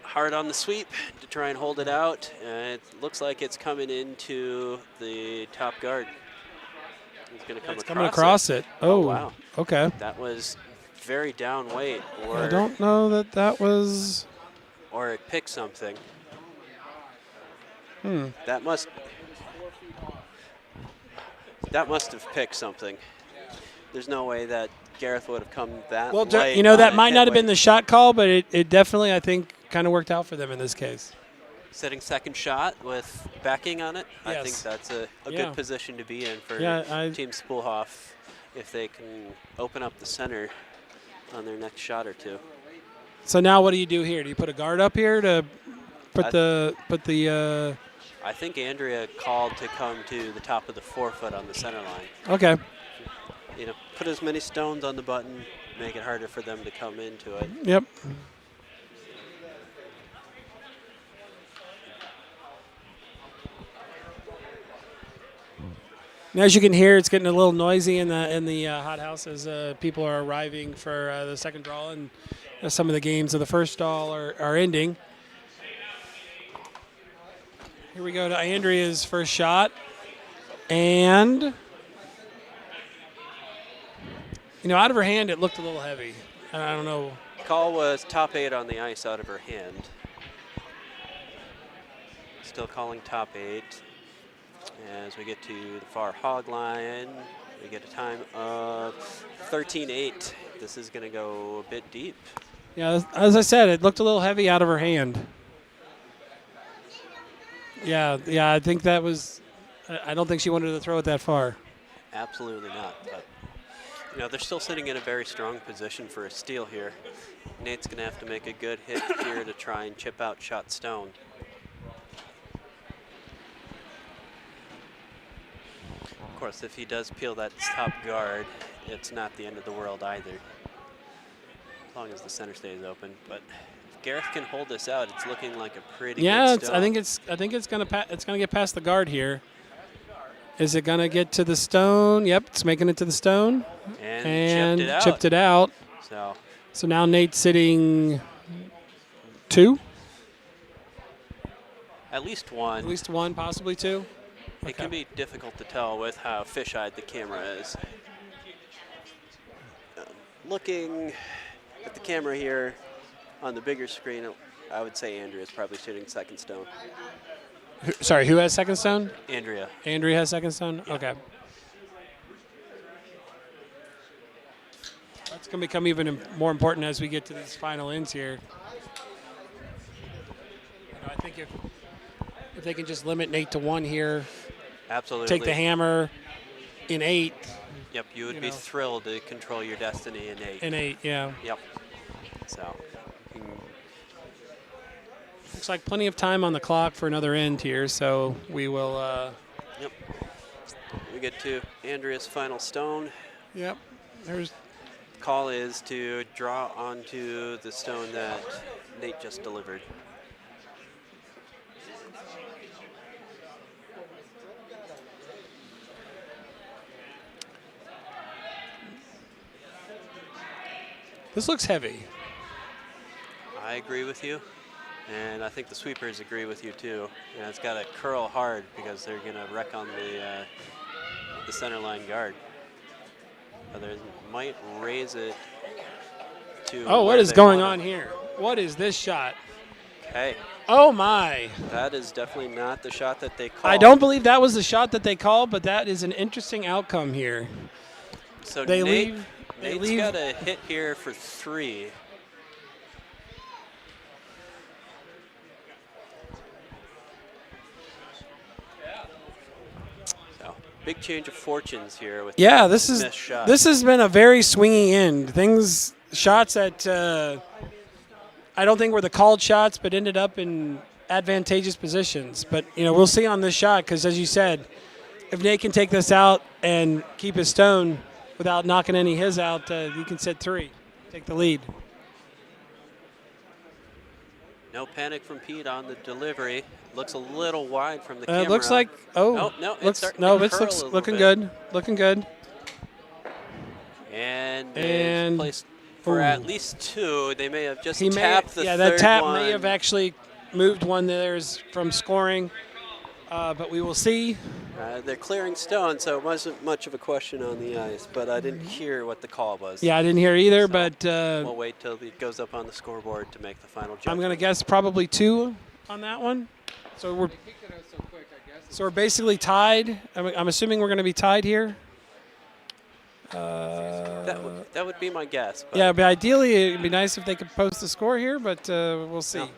hard on the sweep to try and hold it out. And it looks like it's coming into the top guard. He's going to come across it. Oh, wow. Okay. That was very down weight. Or I don't know that was. Or it picked something. That must have picked something. There's no way that Gareth would have come that well, light. That might not have been the shot call, but it definitely, I think, kind of worked out for them in this case. Setting second shot with backing on it. Yes. I think that's a good position to be in for Team Spoolhoff if they can open up the center on their next shot or two. So now what do you do here? Do you put a guard up here to put the I think Andrea called to come to the top of the 4-foot on the center line. okay. You know, put as many stones on the button, make it harder for them to come into it. Yep. And as you can hear, it's getting a little noisy in the hot house as people are arriving for the second draw, and some of the games of the first stall are ending. Here we go to Andrea's first shot, and out of her hand, it looked a little heavy. I don't know. Call was top 8 on the ice out of her hand. Still calling top 8. As we get to the far hog line, we get a time of 13-8. This is going to go a bit deep. Yeah, as I said, it looked a little heavy out of her hand. Yeah, I think that was. I don't think she wanted to throw it that far. Absolutely not. But they're still sitting in a very strong position for a steal here. Nate's going to have to make a good hit here to try and chip out shot stone. Of course, if he does peel that top guard, it's not the end of the world either, as long as the center stays open. But if Gareth can hold this out, it's looking like a pretty good stone. I think it's gonna get past the guard here. Is it gonna get to the stone? Yep, it's making it to the stone and chipped it out. So now Nate's sitting 2. At least one. At least 1, possibly 2. It can be difficult to tell with how fish-eyed the camera is. Looking at the camera here on the bigger screen, I would say Andrea's probably shooting second stone. Sorry, who has second stone? Andrea. Andrea has second stone? Yeah. Okay. That's going to become even more important as we get to these final ends here. I think if they can just limit Nate to 1 here. Absolutely. Take the hammer in 8. Yep, you would be thrilled to control your destiny in 8. In 8, yeah. Yep. So. Looks like plenty of time on the clock for another end here, so we will. Yep. We get to Andrea's final stone. Yep. Call is to draw onto the stone that Nate just delivered. This looks heavy. I agree with you, and I think the sweepers agree with you too. It's got to curl hard because they're going to wreck on the center line guard. Others might raise it to. Oh, what is going on here? What is this shot? Okay. Oh my! That is definitely not the shot that they called. I don't believe that was the shot that they called, but that is an interesting outcome here. So Nate's got a hit here for 3. So big change of fortunes here with this missed shot. This has been a very swingy end. Shots that I don't think were the called shots, but ended up in advantageous positions. But we'll see on this shot because, as you said, if Nate can take this out and keep his stone without knocking any his out, he can sit 3, take the lead. No panic from Pete on the delivery. Looks a little wide from the camera. It looks like it's looking good. Looking good. And placed for at least 2. They may have just tapped the third one. That tap may have actually moved one theirs from scoring, but we will see. They're clearing stone, so it wasn't much of a question on the ice, but I didn't hear what the call was. Yeah, I didn't hear either, so but we'll wait till it goes up on the scoreboard to make the final judgment. I'm going to guess probably 2 on that one. So we're basically tied. I'm assuming we're going to be tied here. That would be my guess. But yeah, but ideally it would be nice if they could post the score here, but we'll see. No.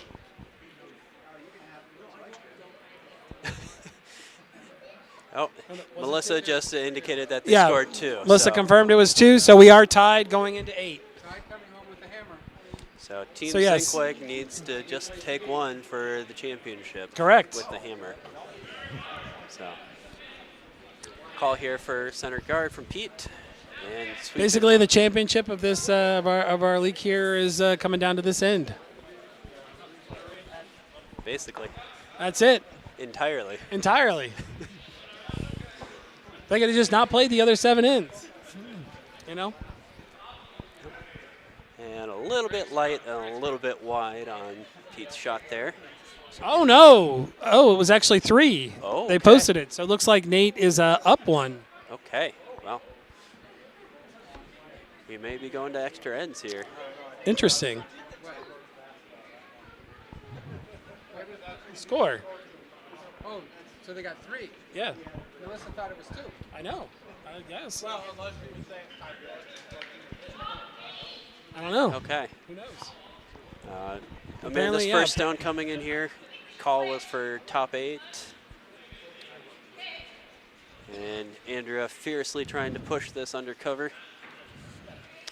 Oh, Melissa just indicated that they scored 2. Melissa confirmed it was 2, so we are tied going into 8. Tied coming So Team So, yes. Zinkweg needs to just take one for the championship. Correct. With the hammer. So call here for center guard from Pete. And Basically, the championship of this of our league here is coming down to this end. Basically. That's it. Entirely. They could have just not played the other 7 ends. You know? And a little bit light and a little bit wide on Pete's shot there. Oh, no. Oh, it was actually 3. Oh, They posted it. So it looks like Nate is up 1. Okay. Well, we may be going to extra ends here. Interesting. Score. Oh, so they got 3. Yeah. Melissa thought it was 2. I know. I guess. Well, unless we would say I don't know. Okay. Who knows? Amanda's Apparently, first yeah. stone coming in here. Call was for top 8. And Andrea fiercely trying to push this undercover.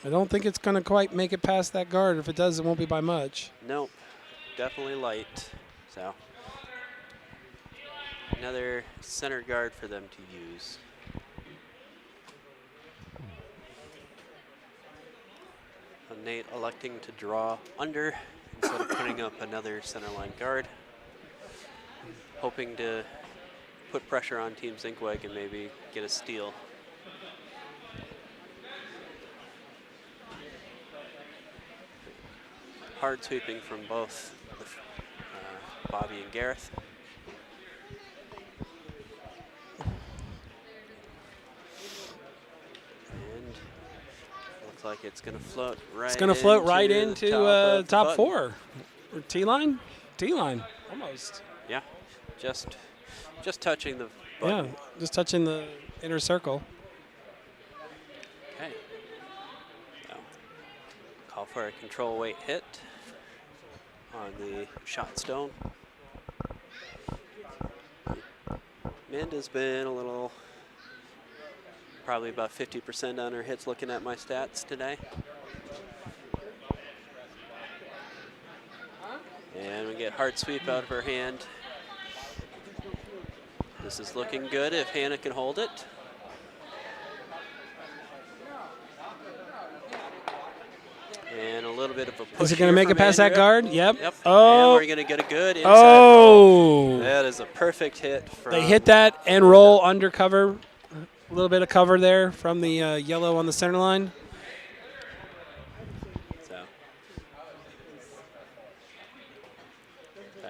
I don't think it's going to quite make it past that guard. If it does, it won't be by much. Nope. Definitely light. So another center guard for them to use. Nate electing to draw under instead of putting up another center line guard. Hoping to put pressure on Team Zinkweg and maybe get a steal. Hard sweeping from both Bobby and Gareth. And looks like it's going to float right. It's going to float right into into top button. 4. Or T-line? T-line, almost. Yeah, just touching the button. Yeah, just touching the inner circle. Okay. So, call for a control weight hit on the shot stone. Amanda's been a little, probably about 50% on her hits looking at my stats today. And we get hard sweep out of her hand. This is looking good if Hannah can hold it. And a little bit of a push. Is it going to make it past that guard? Yep. Yep. Oh. And we're going to get a good inside Oh. roll. That is a perfect hit. From They hit that and roll under cover. A little bit of cover there from the yellow on the center line. So,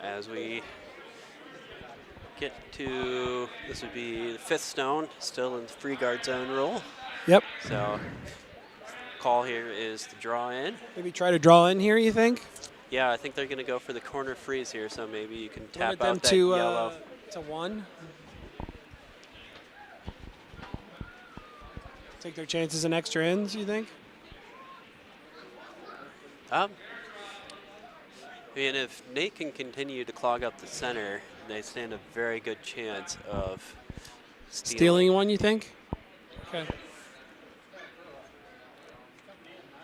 as we get to, this would be the 5th stone, still in the free guard zone roll. Yep. So, call here is to draw in. Maybe try to draw in here, you think? Yeah, I think they're going to go for the corner freeze here, so maybe you can tap Limit them out that to, yellow. to 1. Take their chances in extra ends, you think? I mean, if Nate can continue to clog up the center, they stand a very good chance of Stealing one, you think? Okay.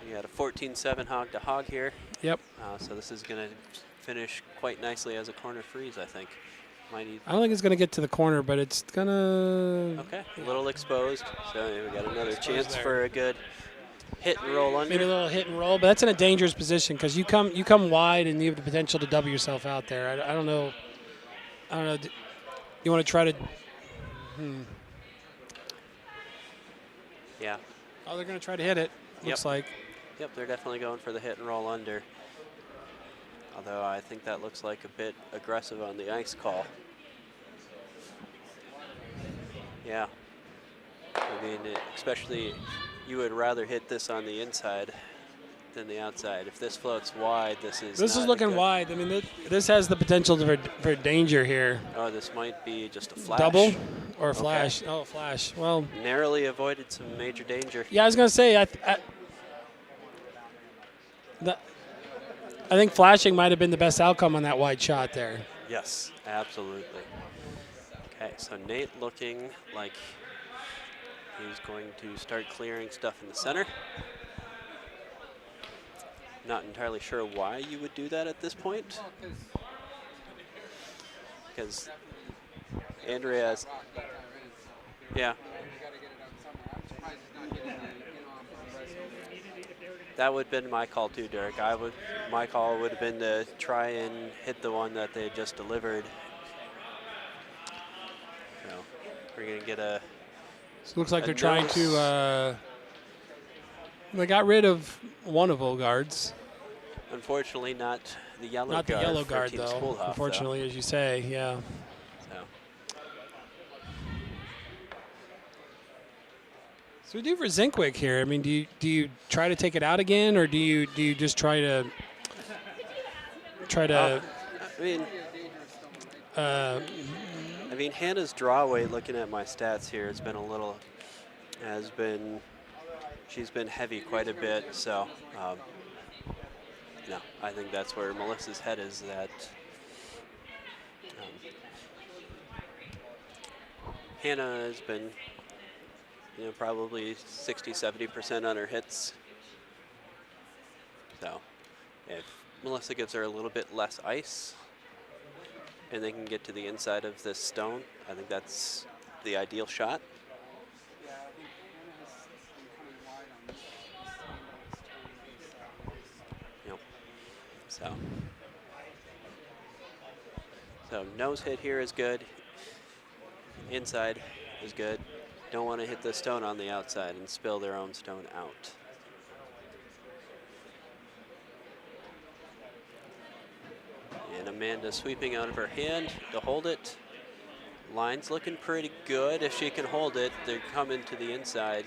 You got a 14-7 hog to hog here. Yep. So this is going to finish quite nicely as a corner freeze, I think. Might need. I don't think it's going to get to the corner, but it's going to... Okay, a little exposed. So we got another chance there. for a good hit and roll under. Maybe a little hit and roll, but that's in a dangerous position because you come wide and you have the potential to double yourself out there. I don't know. I don't know. You want to try to... Yeah. Oh, they're going to try to hit it, looks like. Yep, they're definitely going for the hit and roll under. Although I think that looks like a bit aggressive on the ice call. Yeah. I mean, especially you would rather hit this on the inside than the outside. If this floats wide, this is This is not looking good. wide. I mean, this has the potential for danger here. Oh, this might be just a flash. Double or a flash? Oh, flash. Well, Narrowly avoided some major danger. yeah, I was going to say, I think flashing might have been the best outcome on that wide shot there. Yes, absolutely. Okay, so Nate looking like he's going to start clearing stuff in the center. Not entirely sure why you would do that at this point. Because Andrea's, yeah. That would have been my call too, Derek. My call would have been to try and hit the one that they had just delivered. So we're gonna get a. So it looks like they're trying to. They got rid of one of Olgard's. Unfortunately, not the yellow guard. Not the yellow for guard, Team though. Spoolhof, Unfortunately, as you say, yeah. So we do for Zinkwig here. I mean, do you try to take it out again, or do you just try to? I mean, Hannah's draw weight. Looking at my stats here, she's been heavy quite a bit. So, no, I think that's where Melissa's head is. That Hannah has been, probably 60–70% on her hits. So, if Melissa gives her a little bit less ice, and they can get to the inside of this stone, I think that's the ideal shot. Yep. So nose hit here is good. Inside is good. Don't want to hit the stone on the outside and spill their own stone out. And Amanda sweeping out of her hand to hold it. Line's looking pretty good. If she can hold it, they're coming to the inside.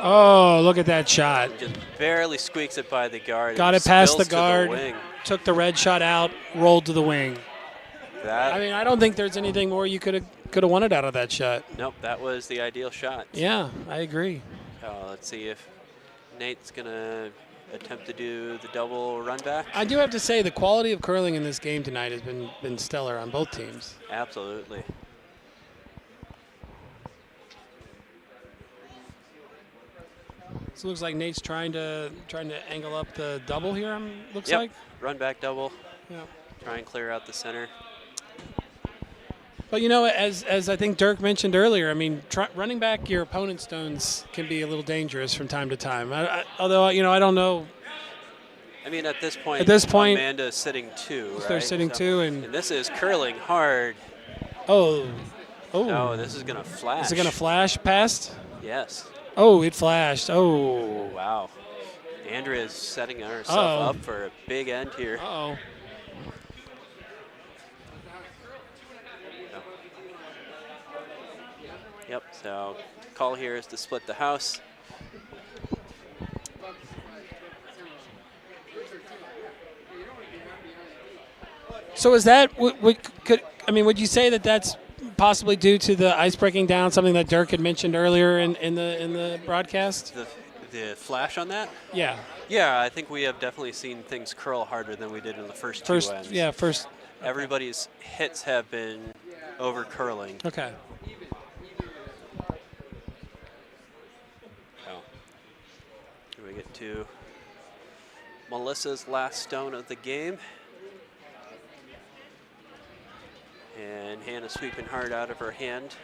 Oh, look at that shot. Just barely squeaks it by the guard. Got it past the spills to guard, wing. took the red shot out, rolled to the wing. That, I mean, I don't think there's anything more you could have wanted out of that shot. Nope, that was the ideal shot. Yeah, I agree. Let's see if Nate's going to attempt to do the double run back. I do have to say the quality of curling in this game tonight has been stellar on both teams. Absolutely. So it looks like Nate's trying to angle up the double here. Looks Yep. like. Run back double. Yeah. Try and clear out the center. But as I think Dirk mentioned earlier, I mean, running back your opponent's stones can be a little dangerous from time to time. Although I don't know. I mean, at this point, Amanda's sitting two, right? They're sitting two, and this is curling hard. Oh, this is gonna flash. Is it gonna flash past? Yes. Oh, it flashed. Oh. Wow. Andrea's setting herself up for a big end here. Uh-oh. Yep, so call here is to split the house. So is that would you say that that's possibly due to the ice breaking down, something that Dirk had mentioned earlier in the broadcast? The flash on that? Yeah. Yeah, I think we have definitely seen things curl harder than we did in the first two ends. Yeah, first. Everybody's hits have been over curling. Okay. Here we get to Melissa's last stone of the game. And Hannah sweeping hard out of her hand.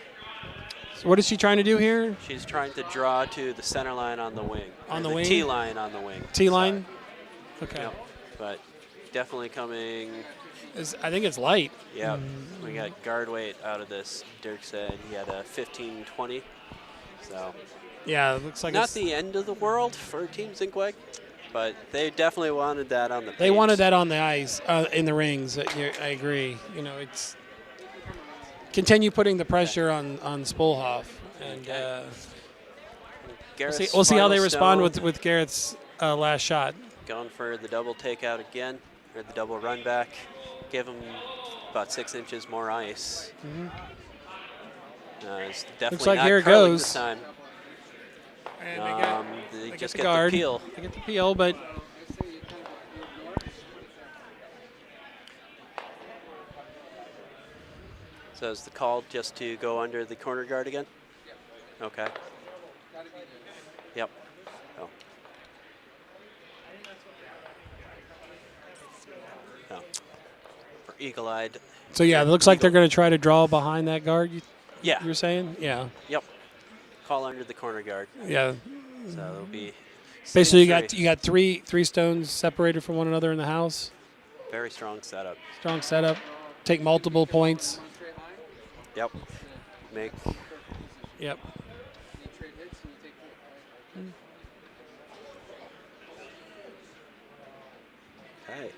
So what is she trying to do here? She's trying to draw to the center line on the wing. On the wing? T-line on the wing. T-line? Okay. Yep. But definitely coming. I think it's light. Yeah. We got guard weight out of this. Dirk said he had a 15-20. So. Yeah, it looks like not it's the end of the world for Team Zinkweg, but they definitely wanted that on the page. They wanted that on the ice, in the rings. I agree. It's continue putting the pressure on Spoolhof, and we'll see how they respond with Garrett's last shot. Going for the double takeout again, or the double run back. Give him about 6 inches more ice. It's definitely looks like not here it curling goes. This time. And they just the get guard. the peel. They get the peel, but so is the call just to go under the corner guard again? Okay. Yep. eagle-eyed. So, yeah, it looks like they're going to try to draw behind that guard, Yeah. you're saying? Yeah. Yep. Call under the corner guard. Yeah. So it'll be Basically, you got three stones separated from one another in the house. very strong setup. Strong setup. Take multiple points. Yep. Make. Yep. Okay.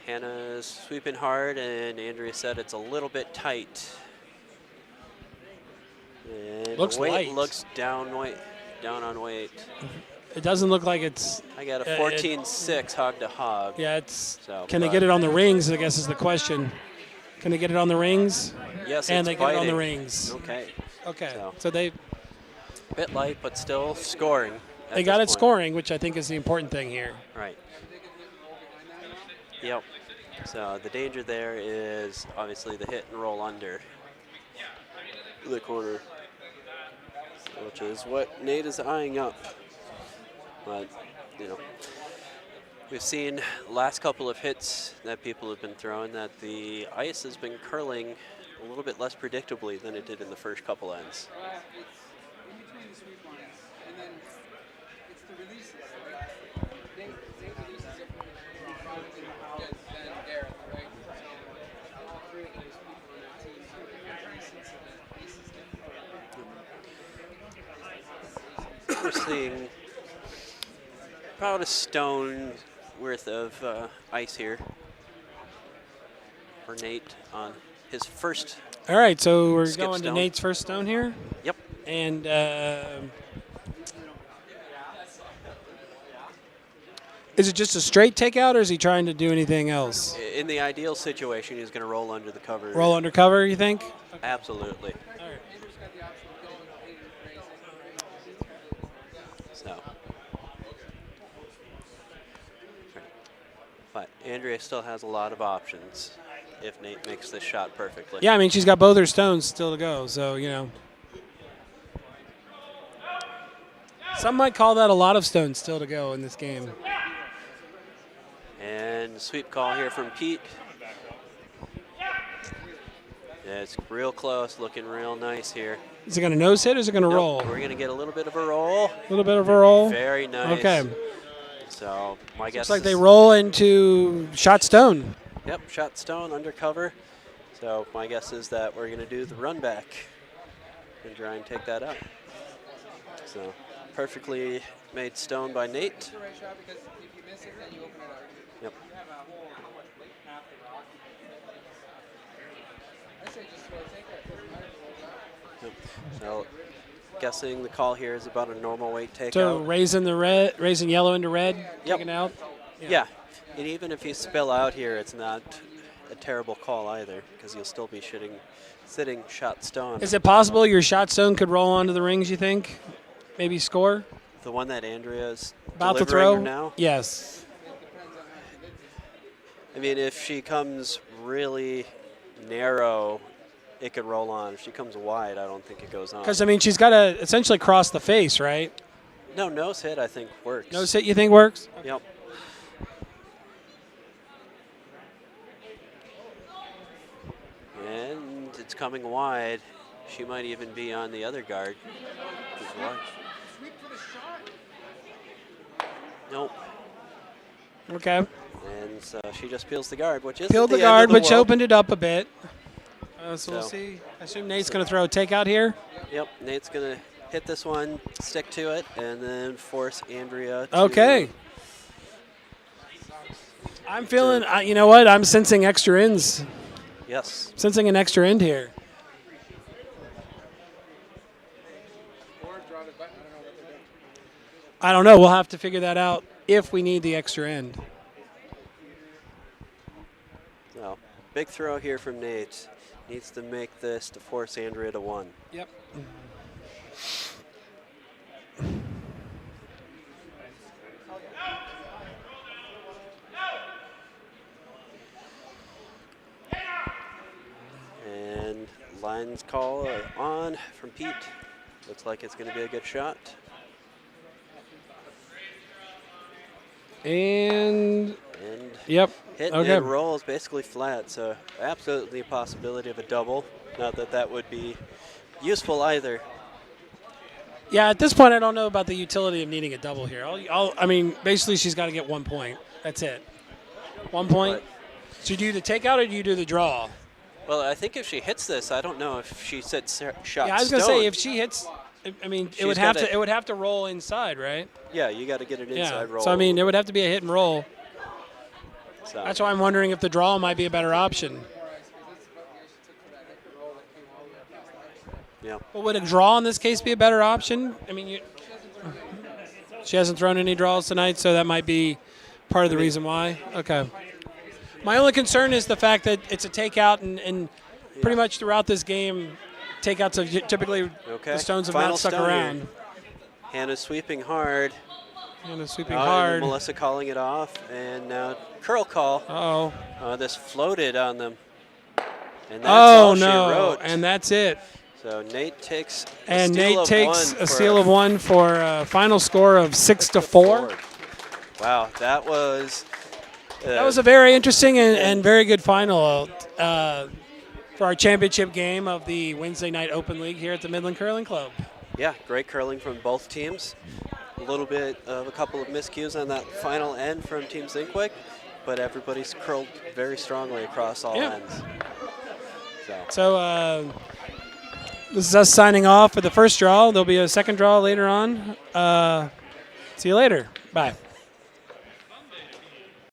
Hannah's sweeping hard, and Andrea said it's a little bit tight. And Looks weight light. looks down on weight. It doesn't look like it's. I got a 14-6 hog to hog. Yeah, it's. So, Can they get it on the rings? I guess is the question. Can they get it on the rings? Yes, and it's they get it on the biting. rings. Okay. Okay. So So they bit light, but still scoring. they got it scoring, which I think is the important thing here. Right. Yep. So the danger there is obviously the hit and roll under the corner, which is what Nate is eyeing up. But, you know, we've seen last couple of hits that people have been throwing that the ice has been curling a little bit less predictably than it did in the first couple ends. We're seeing about a stone worth of ice here for Nate on his first. All right, so we're Skip going to stone. Nate's first stone here. Yep. And is it just a straight takeout, or is he trying to do anything else? In the ideal situation, he's going to roll under the cover. Roll under cover, you think? Absolutely. All right. So. But Andrea still has a lot of options if Nate makes this shot perfectly. Yeah, I mean, she's got both her stones still to go, so, you know. Some might call that a lot of stones still to go in this game. And sweep call here from Pete. Yeah, it's real close, looking real nice here. Is it going to nose hit or is it going to roll? We're going to get a little bit of a roll. A little bit of a roll? Very nice. Okay. So my guess Looks like is they roll into shot stone. Yep, shot stone undercover. So my guess is that we're going to do the run back and try and take that out. So perfectly made stone by Nate. Yep. Yep. So guessing the call here is about a normal weight takeout. So raising yellow into red, taking out. Yeah, and even if you spill out here, it's not a terrible call either, because you'll still be sitting shot stone. Is it possible your shot stone could roll onto the rings, you think? Maybe score? The one that Andrea's About to delivering throw? now? Yes. I mean, if she comes really narrow, it could roll on. If she comes wide, I don't think it goes on. Because, I mean, she's got to essentially cross the face, right? No, nose hit, I think, works. Nose hit, you think works? Yep. And it's coming wide. She might even be on the other guard. Nope. Okay. And so she just peels the guard, which is Peeled the guard, which opened it up a bit. So we'll see. I assume Nate's going to throw a takeout here. Yep, Nate's going to hit this one, stick to it, and then force Andrea to... Okay. I'm feeling, you know what? I'm sensing extra ends. Yes. Sensing an extra end here. I don't know. We'll have to figure that out if we need the extra end. So, big throw here from Nate. Needs to make this to force Andrea to 1. Yep. And lines call on from Pete. Looks like it's going to be a good shot. And And Yep. hit Okay. and roll is basically flat, so absolutely a possibility of a double. Not that that would be useful either. Yeah, at this point, I don't know about the utility of needing a double here. I mean, basically, she's got to get 1 point. That's it. 1 point. So you do the takeout or do you do the draw? Well, I think if she hits this, I don't know if she said shot. Yeah, I was gonna say if she hits, I mean, it would have to. It would have to roll inside, right? Yeah, you got to get an inside roll. So I mean, it would have to be a hit and roll. So. That's why I'm wondering if the draw might be a better option. Yeah. But would a draw in this case be a better option? I mean, she hasn't thrown any draws tonight, so that might be part of the reason why. Okay. My only concern is the fact that it's a takeout, and pretty much throughout this game, takeouts have typically the stones have Final not stuck stone around. Here. Hannah's sweeping hard. Hannah's sweeping hard. Melissa calling it off, and now curl call. Uh-oh. This floated on them. And that's all she wrote. And that's it. So Nate takes a steal of one for a final score of 6-4. Wow, that was a very interesting and very good final for our championship game of the Wednesday night Open League here at the Midland Curling Club. Yeah, great curling from both teams. A little bit of a couple of miscues on that final end from Team Zinkwik, but everybody's curled very strongly across all ends. So this is us signing off for the first draw. There'll be a second draw later on. See you later. Bye.